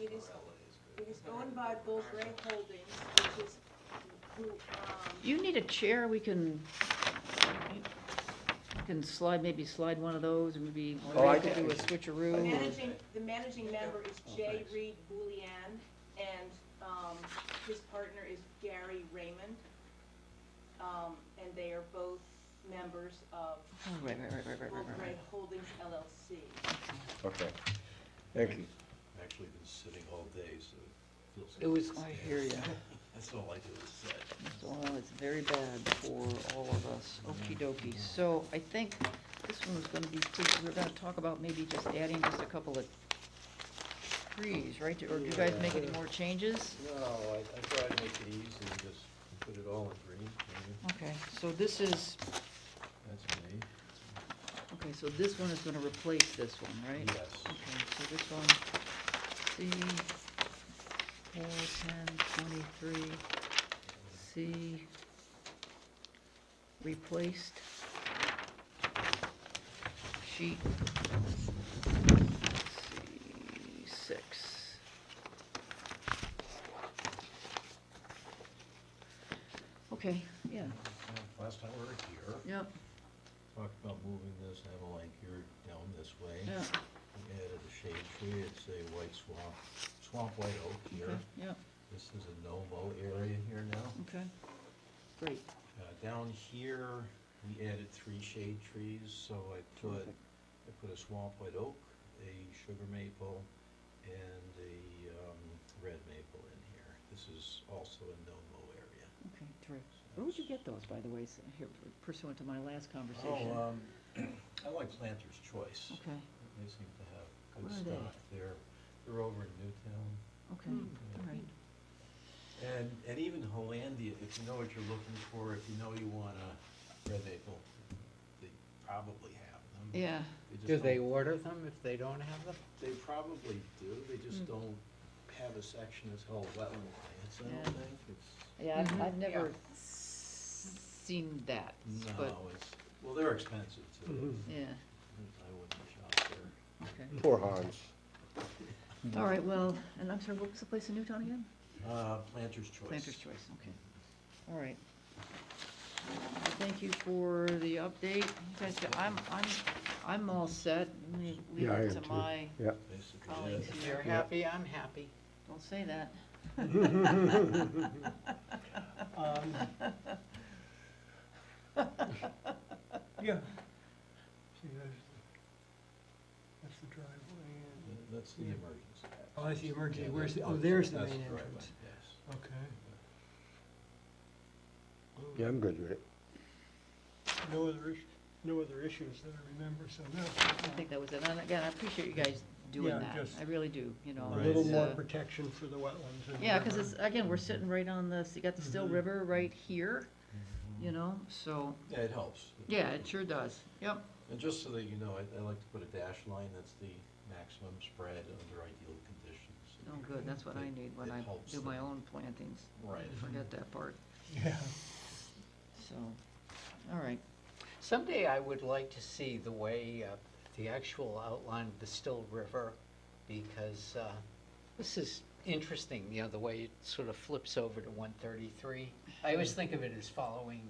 it is owned by Bull Gray Holdings, which is, who,
You need a chair, we can slide, maybe slide one of those, and maybe
Oh, I
Maria could do a
get-
switcheroo.
the managing member is J. Reed Boulian, and, his partner is Gary Raymond. And they are both members of
Oh, right.
Bull Gray Holdings LLC.
Okay, thank you.
I've actually been sitting all day, so it feels.
It was,
I hear ya.
That's all I do is sit.
Well, it's very bad for all of us. Okey dokey. So I think this one was gonna be, we're gonna talk about maybe just adding just a couple of trees, right? Or do you guys make any more changes?
No, I thought I'd make it easy and just put it all in green, maybe.
Okay, so this is,
That's me.
okay, so this one is gonna replace this one, right?
Yes.
Okay, so this one, C, 4, 10, 23, C, replaced, sheet, C6. Okay, yeah,
Last time we were here,
yep,
talked about moving this avalanche here down this way.
yeah,
We added a shade tree, it's a white swamp white oak here.
okay, yeah,
This is a no-mow area here now.
okay, great.
Down here, we added 3 shade trees, so I put a swamp white oak, a sugar maple, and a red maple in here. This is also a no-mow area.
Okay, terrific. Where would you get those, by the way, here pursuant to my last conversation?
Oh, I like Planter's Choice.
Okay,
They seem to have good
Where are they?
stuff. They're over in Newtown.
okay, all right.
And even Hollandia, if you know what you're looking for, if you know you want a red maple, they probably have them.
Yeah,
just
do they
don't-
order them if they don't have them?
They probably do, they just
Hmm.
don't have a section that's called wetland plants, I
Yeah.
don't think, it's.
Yeah, I've
Mhm.
never
Yeah.
seen that, but,
No, it's, well, they're expensive too.
Mhm.
yeah,
I wouldn't shop there.
okay.
Poor Hans.
All right, well, and I'm sorry, what was the place in Newtown again?
Planter's Choice.
Planter's Choice, okay. All right. Thank you for the update. You guys, I'm all set. Let me leave
Yeah, I
it
am
to
too.
my
Yeah.
Basically,
colleagues
it.
If
here.
you're happy, I'm happy.
Don't say that.
Yeah. See, that's the driveway and,
That's the
Yeah.
emergency exit.
oh, that's the emergency,
Yeah,
where's the, oh,
that's-
there's the
that's
main
driveway,
entrance.
Yes.
Okay.
Yeah, I'm good with it.
No other issues that I remember, so no.
I think that was it. And again, I appreciate you guys doing
Yeah,
that.
just
I really do, you know.
A
Right.
little
it's,
more
uh,
protection for the wetlands and.
Yeah, because
river.
it's, again, we're sitting right on the, you got the Still
Mhm.
River right here, you know, so,
Yeah, it helps.
yeah, it sure does. Yep.
And just so that you know, I like to put a dash line, that's the maximum spread under ideal conditions.
Oh, good, that's what I
It-
need when
it
I
helps
do my
them.
own plantings.
Right.
Forget that part,
Yeah.
so, all right.
Someday I would like to see the way, the actual outline of the Still River, because this is interesting, you know, the way it sort of flips over to 133. I always think of it as following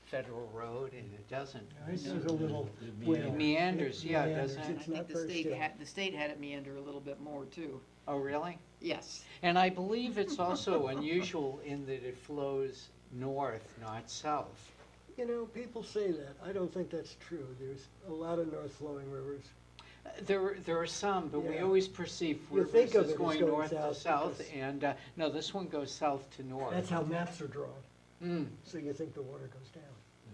Federal Road, and it doesn't.
This is a little.
It
way-
meanders.
It meanders, yeah,
It
doesn't
meanders.
it?
I
It's
think
not
the
very
state
still.
had, the state had it meander a little bit more too.
Oh, really?
Yes.
And I believe it's also unusual in that it flows north, not south.
You know, people say that. I don't think that's true. There's a lot of north-flowing rivers.
There are some, but we
Yeah.
always perceive
You
rivers
think of
as
it as
going
going
north to
south
south,
because-
and, no, this one goes south to north.
That's how maps are drawn,
Mm.
so you think the water goes down.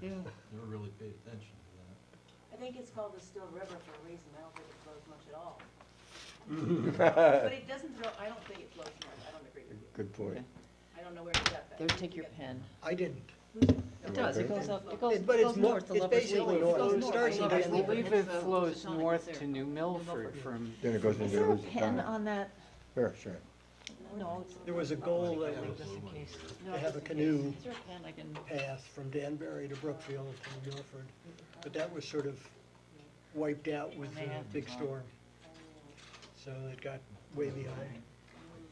Yeah.
Never really paid attention to
I think it's called the Still River for a reason, I don't think it flows much at all.
Mm-hmm.
But it doesn't throw, I don't think it flows north, I don't agree with you.
Good point.
Okay.
I don't know where you got that.
There, take your pen.
I didn't.
It does, it goes up, it goes, it
But it's
goes
more-
north to
it's
Lover's
basically
Lake.
north.
It goes
It
north.
starts in
I
I
Lover's
know.
Lake.
believe
It's
it
the
flows
Housatonic
north
there.
to New Milford from,
Then it goes
Is
into
there a
Elizabeth
pen
Town.
on that?
Here, sure.
No, it's.
There was a goal that
Yeah.
was
Just in case. No,
to have a
just in
canoe
case. Is there a pen I can?
path from Danbury to Brookfield to Milford, but that was sort of wiped out with
They
the
had
big
to,
storm. So it got way behind.
that,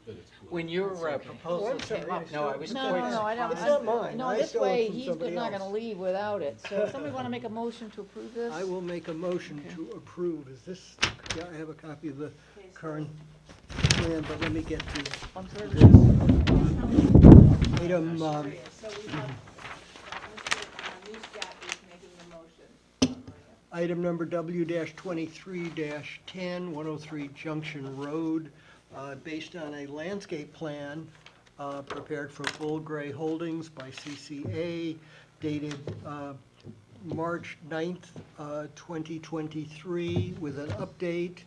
but it's blue.
when your
That's okay.
proposal
Oh, I'm sorry,
came
I
up, no, I
stole-
was
No,
quite
no, no, I don't.
It's
surprised.
not mine.
No,
I
this
stole it
way,
from
he's
somebody
not
else.
gonna leave without it. So if somebody wanna make a motion to approve this?
I will make a motion
Okay.
to approve. Is this, yeah, I have a copy of the
Okay, so-
current plan, but let me get to
I'm sorry.
item,
So we have, Mr. Newscat is making the motion.
item number W-23-10, 103 Junction Road, based on a landscape plan prepared for Bull Gray Holdings by CCA, dated March 9th, 2023, with an update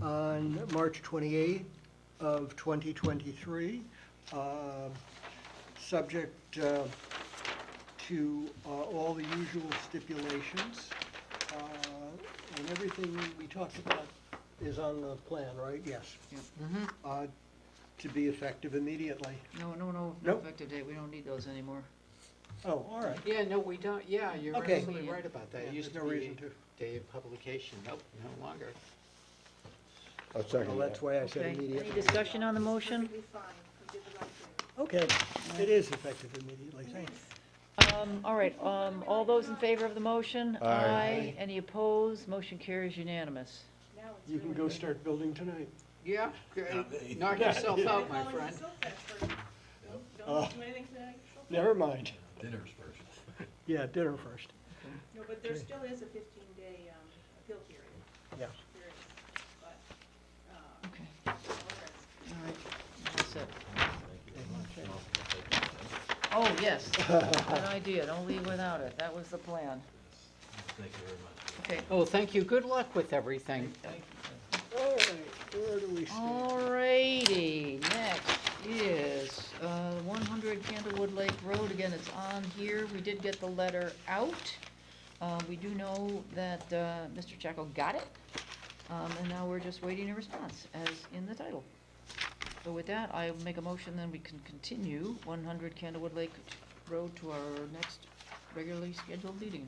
on March 28th of 2023, subject to all the usual stipulations. And everything we talked about is on the plan, right? Yes.
Mhm.
To be effective immediately.
No, no, no, no
Nope.
effective date, we don't need those anymore.
Oh, all right.
Yeah, no, we don't, yeah, you're
Okay.
absolutely right about that.
Yeah,
It used
there's
to
no
be
reason to.
day of publication, nope, no longer.
I'll
Well,
second
that's
that.
why I said
Okay, any
immediately.
discussion on the motion?
Perfectly fine, you did the right thing.
Okay, it is effective immediately, thanks.
All right, all those in favor of the motion?
Aye.
Any opposed? Motion carries unanimous.
Now it's
You can
really
go
good.
start building tonight.
Yeah,
Not me.
knock yourself out, my
Calling
friend.
the silt fence for- Don't
Oh.
do anything tonight.
Never mind.
Dinner's first.
Yeah, dinner first.
No, but there
Okay.
still is a 15-day appeal period.
Yeah.
There is, but,
Okay,
all right.
all right, that's it.
Thank you very much.
Oh, yes, good idea, don't leave without it, that was the plan.
Thank you very much.
Okay,
Oh, thank you, good luck with everything.
All right, where do we stand?
alrighty, next is 100 Candlewood Lake Road, again, it's on here, we did get the letter out. We do know that Mr. Chaco got it, and now we're just waiting a response, as in the title. So with that, I make a motion, then we can continue 100 Candlewood Lake Road to our next regularly scheduled meeting.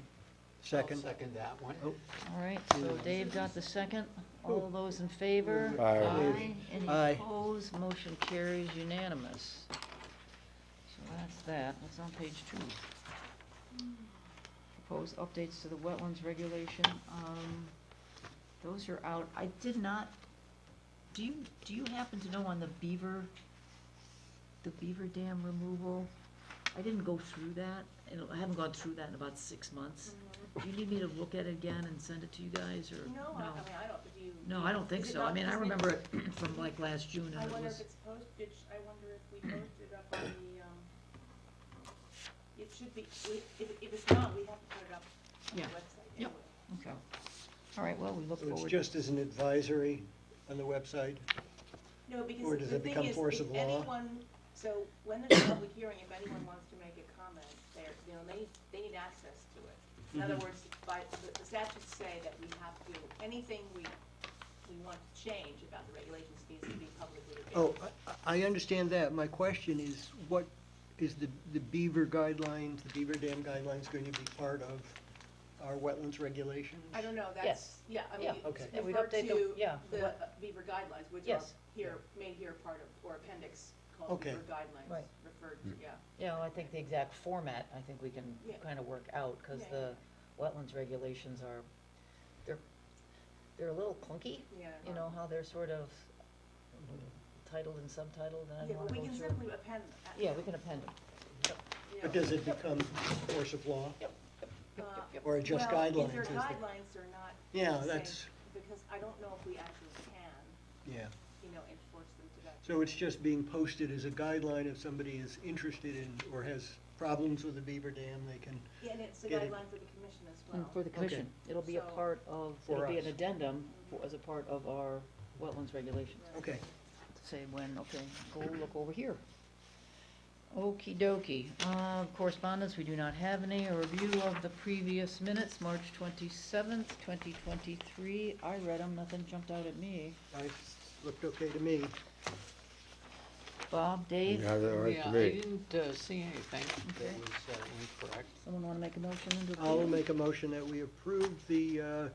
Second.
I'll second that one.
Oh,
All right, so Dave got the second. All those in favor?
Aye.
Any
Aye.
opposed? Motion carries unanimous. So that's that. That's on page 2. Proposed updates to the wetlands regulation. Those are out. I did not, do you happen to know on the beaver dam removal? I didn't go through that. I haven't gone through that in about 6 months. Do you need me to look at it again and send it to you guys, or?
No, I mean, I don't, do you?
No, I don't think
is it
so. I
not-
mean, I
isn't it-
remember it from like last June,
I
and it
wonder
was,
if it's posted, I wonder if we posted it up on the, it should be, if it's not, we have to put it up on the
Yeah.
website
Yep.
anyway.
okay. All right, well, we look
so it's
forward.
just as an advisory on the website?
No,
Or
because
does
the
it
thing
become
is,
force
if
of law?
anyone, so when there's a public hearing, if anyone wants to make a comment, they need access to it. In other
Mhm.
words, the statutes say that we have to, anything we want to change about the regulations needs to be publicly
Oh,
available.
I understand that. My question is, what is the beaver guidelines, the beaver dam guidelines going to be part of our wetlands regulations?
I don't know,
Yes.
that's, yeah, I mean,
Yeah.
Okay.
Yeah, we'd
refer
update
to
yeah,
the
what-
beaver guidelines, which are
Yes.
made here part of, or appendix called
Okay.
beaver guidelines,
Right.
referred to, yeah.
Yeah, well, I think the exact format, I think we can
Yeah.
kind of work out, because
Yeah,
the wetlands regulations are, they're a little clunky,
Yeah.
you know, how they're sort of titled and subtitled, and I
Yeah,
don't
but
wanna
we
go
can
through.
simply append.
Yeah, we can append them.
you
But
know.
does it become force of law?
Yep,
Uh,
yep.
Or just
Well,
guidelines?
if they're
is the-
guidelines, they're not.
Yeah,
the same,
that's-
Because I don't know if we actually can,
Yeah.
enforce them to that.
So it's just being posted as a guideline if somebody is interested in, or has problems with the beaver dam, they can,
Yeah, and it's a
Get it.
guideline for the commission as well.
For the commission, it'll be a
So-
part of,
For
it'll be an
us.
addendum as a part of our wetlands regulations.
Right.
okay.
To say when, okay, go look over here. Okey dokey. Correspondence, we do not have any. A review of the previous minutes, March 27th, 2023. I read them, nothing jumped out at me.
Looked okay to me.
Bob, Dave,
Yeah, they're all right
Yeah,
to
I
me.
didn't see anything
Okay.
that was incorrect.
someone want to make a motion and approve?
I'll make a motion that we approve the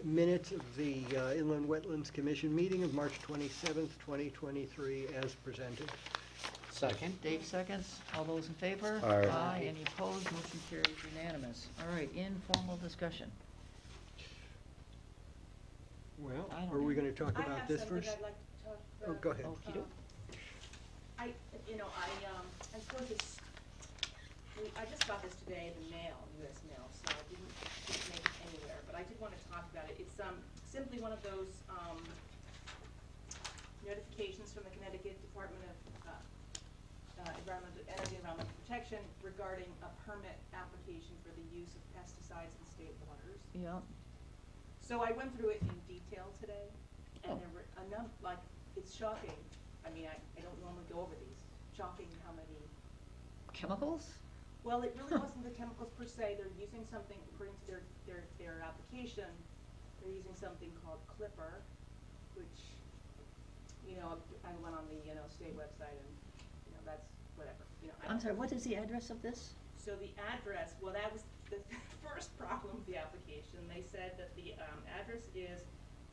minutes of the Inland Wetlands Commission meeting of March 27th, 2023 as presented.
Second?
Dave seconds. All those in favor?
Aye.
Any opposed? Motion carries unanimous. All right, informal discussion.
Well,
I don't
are we
know.
going to talk
I
about
have
this
something
first?
I'd like to talk about.
Oh, go ahead.
Okey-doke.
I suppose it's, I just got this today in the mail, US mail, so I didn't make it anywhere, but I did want to talk about it. It's, simply one of those, notifications from the Connecticut Department of, Energy and Environmental Protection regarding a permit application for the use of pesticides in state waters.
Yeah,
So I went through it in detail today, and
Oh.
there were it's shocking. I mean, I don't normally go over these. Shocking how many,
chemicals?
well, it really wasn't the chemicals per se. They're using something, according to their application, they're using something called Clipper, which, I went on the, state website and, that's whatever,
I'm sorry, what is the address of this?
So the address, well, that was the first problem with the application. They said that the address is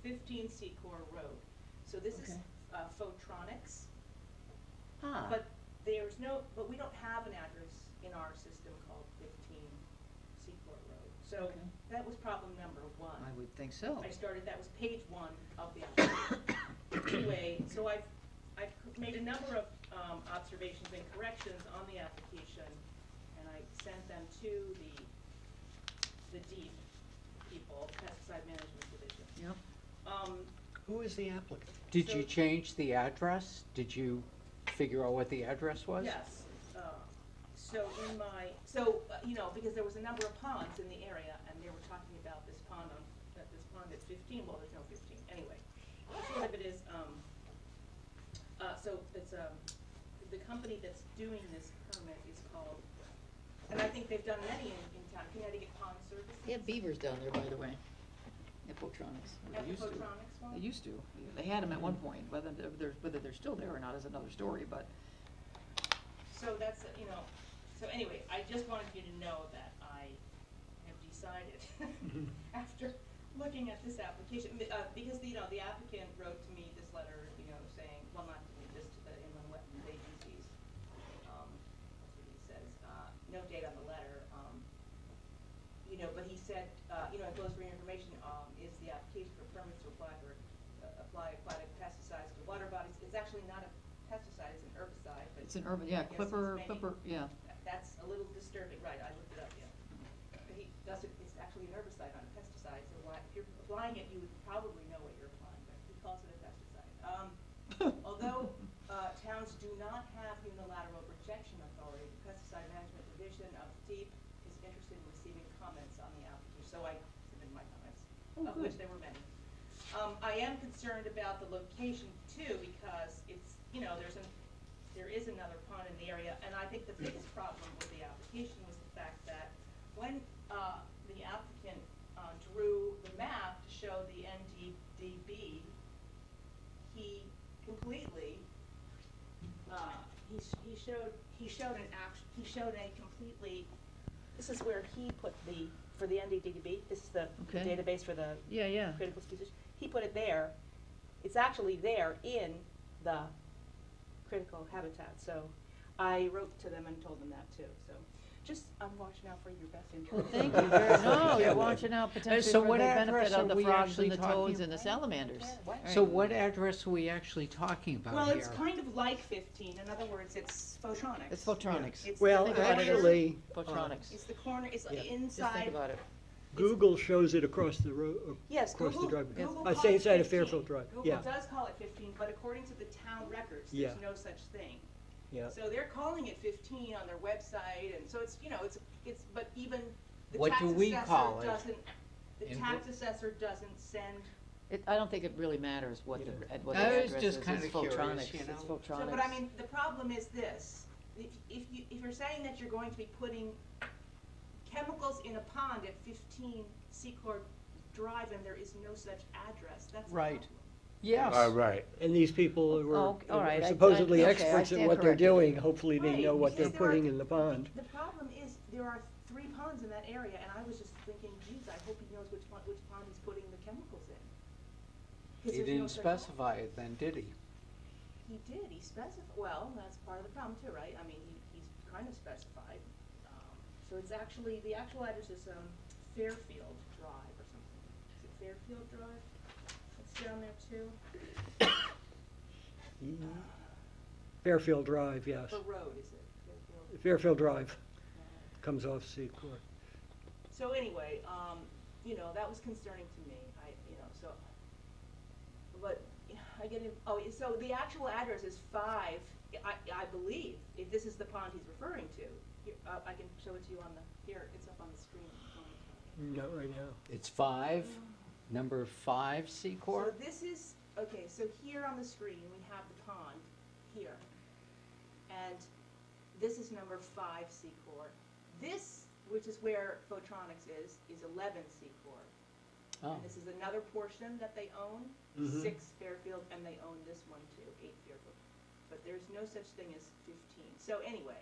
15 Secor Road. So this is
Okay.
Photronics,
Ah,
but we don't have an address in our system called 15 Secor Road. So
Okay.
that was problem number one.
I would think so.
That was page one of the application. Anyway, so I've made a number of observations and corrections on the application, and I sent them to the DEEP people, Pesticide Management Division.
Yep.
Who is the applicant?
Did you
So-
change the address? Did you figure out what the address was?
Yes, because there was a number of ponds in the area, and they were talking about this pond at 15, well, there's no 15, anyway. The short of it is, so it's, the company that's doing this permit is called, and I think they've done many in town, Connecticut Pond Services.
They have beavers down there, by the way. At Photronics.
At the
They used to.
Photronics one?
They used to. They had them at one point, whether they're still there or not is another story, but.
So that's, so anyway, I just wanted you to know that I have decided, after looking at this application, because, the applicant wrote to me this letter, saying, well, not to me, just to the inland wetlands agencies. That's what he says, no date on the letter, but he said, enclosed for your information, is the application for permits to apply aquatic pesticides to water bodies. It's actually not a pesticide, it's an herbicide, but.
It's an urban, yeah,
I guess
Clipper,
it's maybe-
yeah.
That's a little disturbing, right, I looked it up, yeah. But he doesn't, it's actually an herbicide, not a pesticide, so why, if you're applying it, you would probably know what you're applying, but he calls it a pesticide. Although, towns do not have unilateral rejection authority, the Pesticide Management Division of DEEP is interested in receiving comments on the application, so I submitted my comments,
Oh,
of
good.
which there were many. I am concerned about the location too, because it's, there is another pond in the area, and I think the biggest problem with the application was the fact that when, the applicant, drew the map to show the NDDB, he completely, he showed a completely, this is where he put for the NDDB, this is the
Okay.
database for the
Yeah.
critical species, he put it there. It's actually there in the critical habitat, so I wrote to them and told them that too, so just, I'm watching out for your best interest.
Thank you very, no, you're watching out potentially
so
for
what
the
address
benefit of
are
the
we
frogs
actually
and the
talking
toads and the
about?
salamanders.
What?
So
Right.
what address are we actually talking about here?
Well, it's kind of like 15, in other words, it's Photronics.
It's Photronics.
It's
Well,
Think about it as
actually,
Photronics.
It's the corner, it's
Yeah.
Just think
inside,
about it.
Google shows it across the road,
yes,
across the
Google,
drive.
Google
I
calls
say
it
inside of
15.
Fairfield Drive, yeah.
Google does call it 15, but according to the town records,
Yeah.
there's no such thing.
Yeah.
So they're calling it 15 on their website, and so it's, but even the
What
tax
do we
assessor
call it?
doesn't, the
In
tax assessor doesn't send,
I don't think it really matters what the,
Yeah.
what the
I was
address
just
is.
kinda
It's
curious,
Photronics.
you
It's
know?
so,
Photronics.
but I mean, the problem is this, if you're saying that you're going to be putting chemicals in a pond at 15 Secord Drive and there is no such address, that's a
Right.
problem.
Yes.
Right.
And these people who
Oh, all right,
are
I-
supposedly
okay, I
experts at
stand
what they're
corrected.
doing, hopefully they
Right,
know what they're
because there are-
putting in the pond.
The problem is, there are 3 ponds in that area, and I was just thinking, geez, I hope he knows which pond he's putting the chemicals in. 'Cause
He
there's no
didn't
such-
specify it then, did he?
He did, he specified, well, that's part of the problem too, right? I mean, he's kind of specified. So it's actually, the actual address is, Fairfield Drive or something. Is it Fairfield Drive? It's down there too.
Fairfield Drive, yes.
Or road, is it? Fairfield?
Fairfield Drive comes off Secord.
So anyway, that was concerning to me, so, but I get it, so the actual address is 5, I believe, if this is the pond he's referring to. Here, I can show it to you here, it's up on the screen.
Not right now.
It's 5, number 5 Secord?
So this is, okay, so here on the screen, we have the pond here. And this is number 5 Secord. This, which is where Photronics is 11 Secord.
Oh,
And this is another portion that they own,
Mhm.
6 Fairfield, and they own this one too, 8 Fairfield. But there's no such thing as 15. So anyway,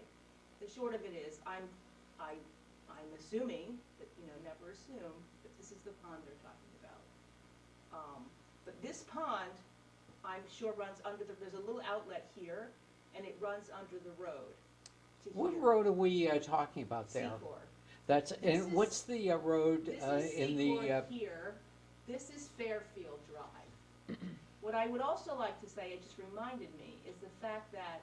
the short of it is, I'm assuming that, never assume that this is the pond they're talking about. But this pond, I'm sure runs under there's a little outlet here, and it runs under the road to
what
here.
road are we talking about there?
Secord.
That's,
This
and
is-
what's the road
This is
in the,
Secord here, this is Fairfield Drive. What I would also like to say, it just reminded me, is the fact that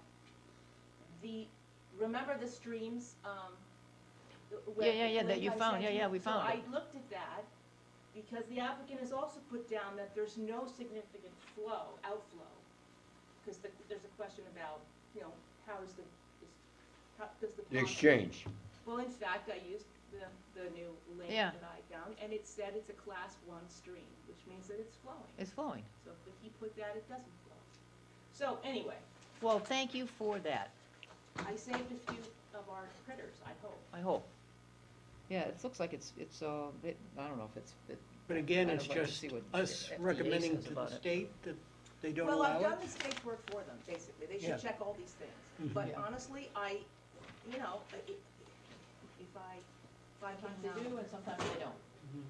remember the streams,
Yeah, that you found, yeah, we found it.
So I looked at that, because the applicant has also put down that there's no significant outflow. Because there's a question about, how does the
The
pond-
exchange.
Well, in fact, I used the new link
Yeah.
that I found, and it said it's a class 1 stream, which means that it's flowing.
It's flowing.
So if he put that, it doesn't flow. So anyway,
Well, thank you for that,
I saved a few of our critters, I hope.
I hope. Yeah, it looks like I don't know if
But again,
I'd
it's
like to
just
see what
us
FDA
recommending
says
to the
about it.
state that they don't
Well,
allow
I've
it?
done the state's work for them, basically. They
Yeah.
should check all these things.
Mhm.
But
Yeah.
honestly, you know, if I can
Sometimes they do and sometimes they don't.
Mhm.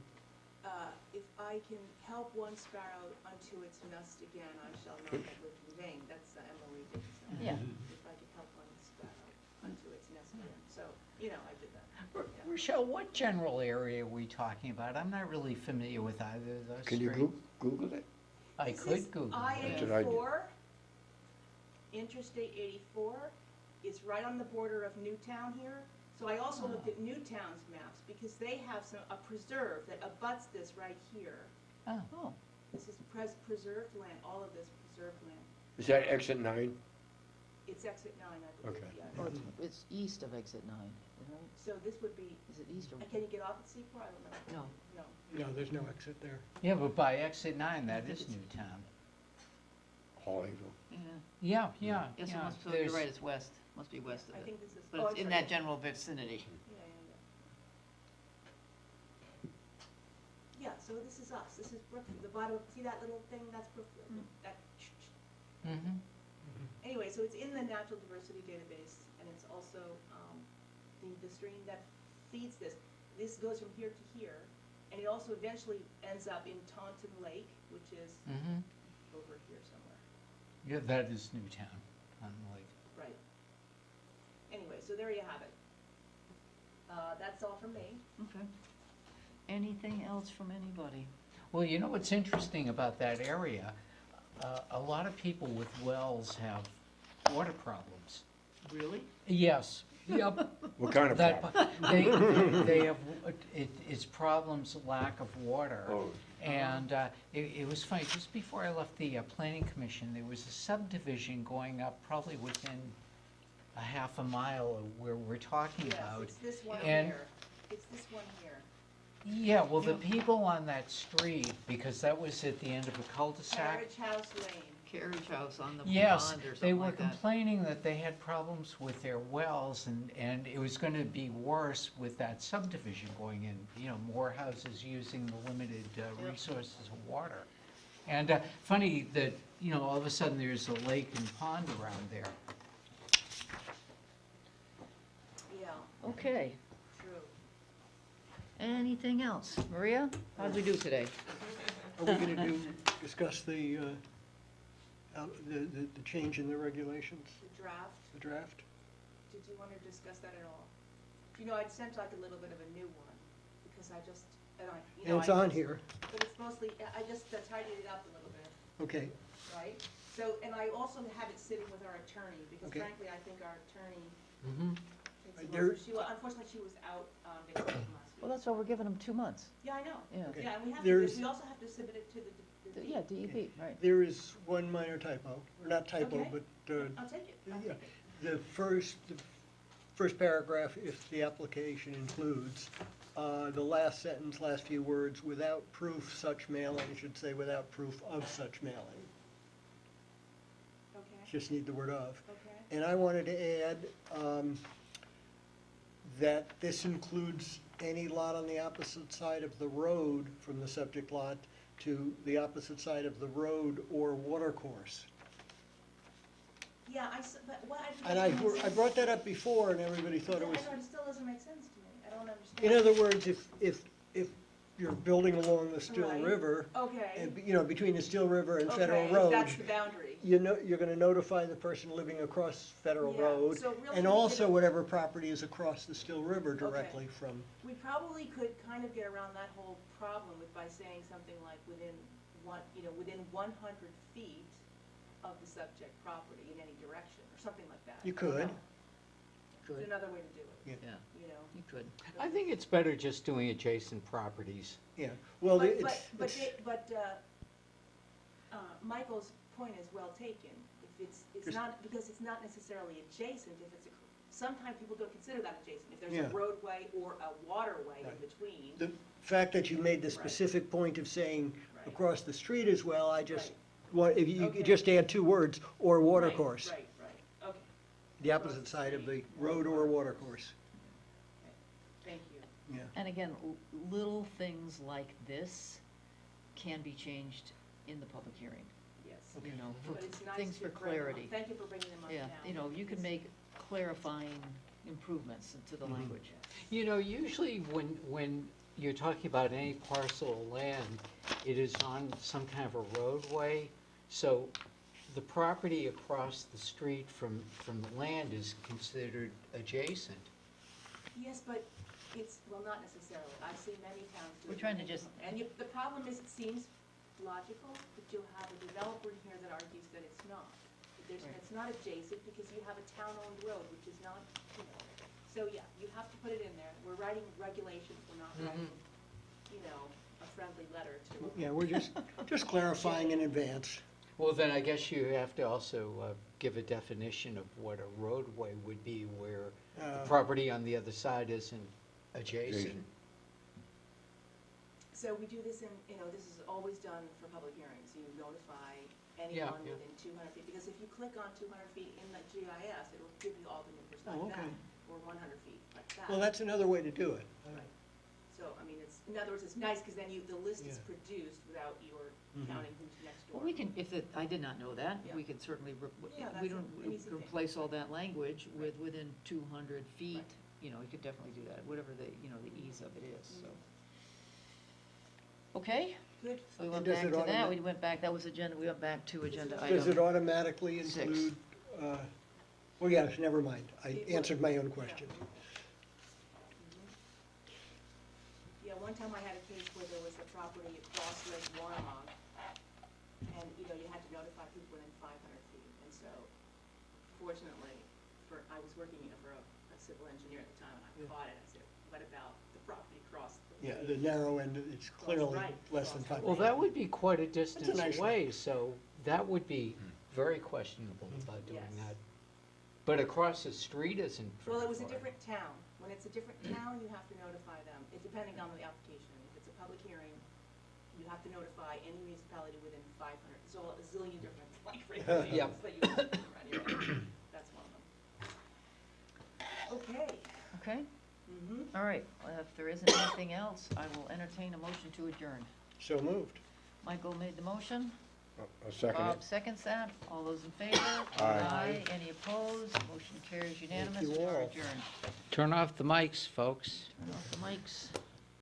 if I can help one sparrow unto its nest again, I shall not have lived in vain. That's Emily Dickinson.
Yeah.
If I can help one sparrow unto its nest again. So, you know, I did that. Yeah.
Rochelle, what general area are we talking about? I'm not really familiar with either of those
Can you
streets.
Google it?
I
This
could
is
Google it.
That's what I did.
I-84, Interstate 84. It's right on the border of Newtown here. So I also looked at Newtown's maps because they have a preserve that abuts this right here.
Oh.
Oh,
This is preserved land, all of this preserved land.
Is that exit 9?
It's exit 9, I believe,
Okay.
yeah.
oh, it's east of exit 9, right?
So this would be,
Is it east or?
can you get off at Seaport? I don't know.
No.
No.
No, there's no exit there.
Yeah, but by exit 9, that
think
is
it's-
Newtown.
Hollyville.
Yeah.
Yeah, yeah,
Yes, it
yeah.
must, so you're
There's-
right, it's west, must be west of
I
it.
think this is.
But
oh,
it's in
right.
that general vicinity.
Yeah. Yeah, so this is us. This is Brookfield. The bottom, see that little thing? That's Brookfield.
Mm.
That.
Mhm.
Anyway, so it's in the natural diversity database, and it's also the stream that feeds this. This goes from here to here, and it also eventually ends up in Taunton Lake, which is
Mhm.
over here somewhere.
Yeah, that is Newtown, on the lake.
Right. Anyway, so there you have it. That's all from me.
Okay. Anything else from anybody?
Well, you know what's interesting about that area? A lot of people with wells have water problems.
Really?
Yes, yep.
What kind of
That,
problem?
they have, it's problems, lack of water.
Oh.
And it was funny, just before I left the planning commission, there was a subdivision going up probably within a half a mile of where we're talking
Yes,
about.
it's this one
And-
here. It's this one here.
Yeah, well, the people on that street, because that was at the end of a cul-de-sac.
Carriage House Lane.
Carriage house on the
Yes,
pond or
they
something
were
like that.
complaining that they had problems with their wells, and it was gonna be worse with that subdivision going in, you know, more houses using the limited resources of water. And funny that, you know, all of a sudden there's a lake and pond around there.
Yeah,
Okay,
true.
anything else? Maria, how'd we do today?
Are we gonna discuss the change in the regulations,
The draft,
the draft?
did you want to discuss that at all? You know, I'd sent like a little bit of a new one, because I just, and I, you know.
And it's
I
on
just-
here,
But it's mostly, I just tidied it up a little bit,
okay.
right? So, and I also have it sitting with our attorney, because
Okay.
frankly, I think our attorney,
Mm-hmm.
There-
unfortunately, she was out on vacation last week.
Well, that's why we're giving them 2 months.
Yeah, I know.
Yeah.
Okay.
Yeah, and we have
There's-
to, we also have to submit it to the.
Yeah, DEP, right.
There is one minor typo, or not typo,
Okay.
but
I'll take it, I'll
yeah,
take it.
the first paragraph, if the application includes, the last sentence, last few words, without proof such mailing, should say without proof of such mailing.
Okay,
Just need the word of.
okay.
And I wanted to add that this includes any lot on the opposite side of the road from the subject lot to the opposite side of the road or watercourse.
Yeah, but what I.
And I brought that up before and everybody thought it was,
I know, it still doesn't make sense to me. I don't understand.
in other words, if you're building along the Still
Right.
River,
Okay.
and, you know, between the Still River and Federal
Okay,
Road,
that's the boundary.
you know, you're gonna notify the person living across Federal
Yeah,
Road,
so really
and
we
also
could-
whatever property is across the Still River directly from.
We probably could kind of get around that whole problem by saying something like within 100 feet of the subject property in any direction, or something like that.
You
I don't
could.
know.
Good.
It's another way to do it,
Yeah,
you know?
you could.
I think it's better just doing adjacent properties.
Yeah, well,
But,
it's,
but,
it's,
Michael's point is well taken. If it's
Just-
not, because it's not necessarily adjacent, if it's, sometimes people don't consider that adjacent. If there's
Yeah.
a roadway or a waterway in
Right.
between.
the fact that you made the
Right.
specific point of saying
Right.
across the street as well, I just,
Right.
if you
Okay.
could just add 2 words, or
Right,
watercourse.
Right, okay,
The opposite side of the road or watercourse,
thank you.
yeah.
And again, little things like this can be changed in the public hearing,
Yes.
you know, for
But it's nice
things
to
for
bring them up.
clarity.
Thank you for bringing them up now.
Yeah, you know, you can make clarifying improvements to the language.
You know, usually when you're talking about any parcel of land, it is on some kind of a roadway, so the property across the street from the land is considered adjacent.
Yes, but it's, well, not necessarily. I've seen many towns do it.
We're trying to just-
And you, the problem is, it seems logical, but you'll have a developer in here that argues that it's not. That there's,
Right.
it's not adjacent because you have a town-owned road, which is not, you know. So, yeah, you have to put it in there. We're writing regulations, we're not writing, you know, a friendly letter to.
Yeah, we're just clarifying in advance.
Well, then I guess you have to also give a definition of what a roadway would be where the property on the other side isn't adjacent.
So we do this in, you know, this is always done for public hearings. You notify anyone
Yeah.
within 200 feet, because if you click on 200 feet in the GIS, it'll give you all the numbers
Oh,
like that,
okay.
or 100 feet like that.
Well, that's another way to do it.
Right. So, I mean, it's, in other words, it's nice, because then the list is
Yeah.
produced without your
Mhm.
counting who's next door.
Well, we can, I did not know that,
Yeah.
we can certainly,
Yeah,
we
that's
don't
an easy thing.
replace all that language with
Right.
within 200 feet.
Right.
You know, you could definitely do that, whatever the, you know, the ease of it is, so.
Mhm.
Okay,
Good.
so we went
does
back
it
to that,
automa-
we went back, that was agenda, we went back to agenda
Does it
item.
automatically
6.
include, well, yes, never mind. I
It would.
answered my own question.
Mhm. Yeah, one time I had a case where there was a property across Lake Warnock, and, you know, you had to notify people within 500 feet, and so fortunately, I was working, you know, for a civil engineer at the time, and I
Yeah.
caught it, I said, what about the property across the
Yeah,
lake?
the narrow end, it's clearly
right,
less than
cross the
5.
Well, that would be quite a distance
nice
away, so that would be very questionable about doing
Yes.
that. But across the street isn't very
Well, it was a
far.
different town. When it's a different town, you have to notify them, it depending on the application. If it's a public hearing, you have to notify any municipality within 500. There's a zillion different, like, regulations
Yep.
that you have to do anyway. That's one of them. Okay.
Okay,
Mm-hmm.
all right, well, if there isn't anything else, I will entertain a motion to adjourn.
So moved.
Michael made the motion,
I'll second
Bob
it.
seconds that, all those in favor?
Aye.
Any opposed? Motion carries unanimous,
you
we are
all.
adjourned.
Turn off the mics, folks.
Turn off the mics.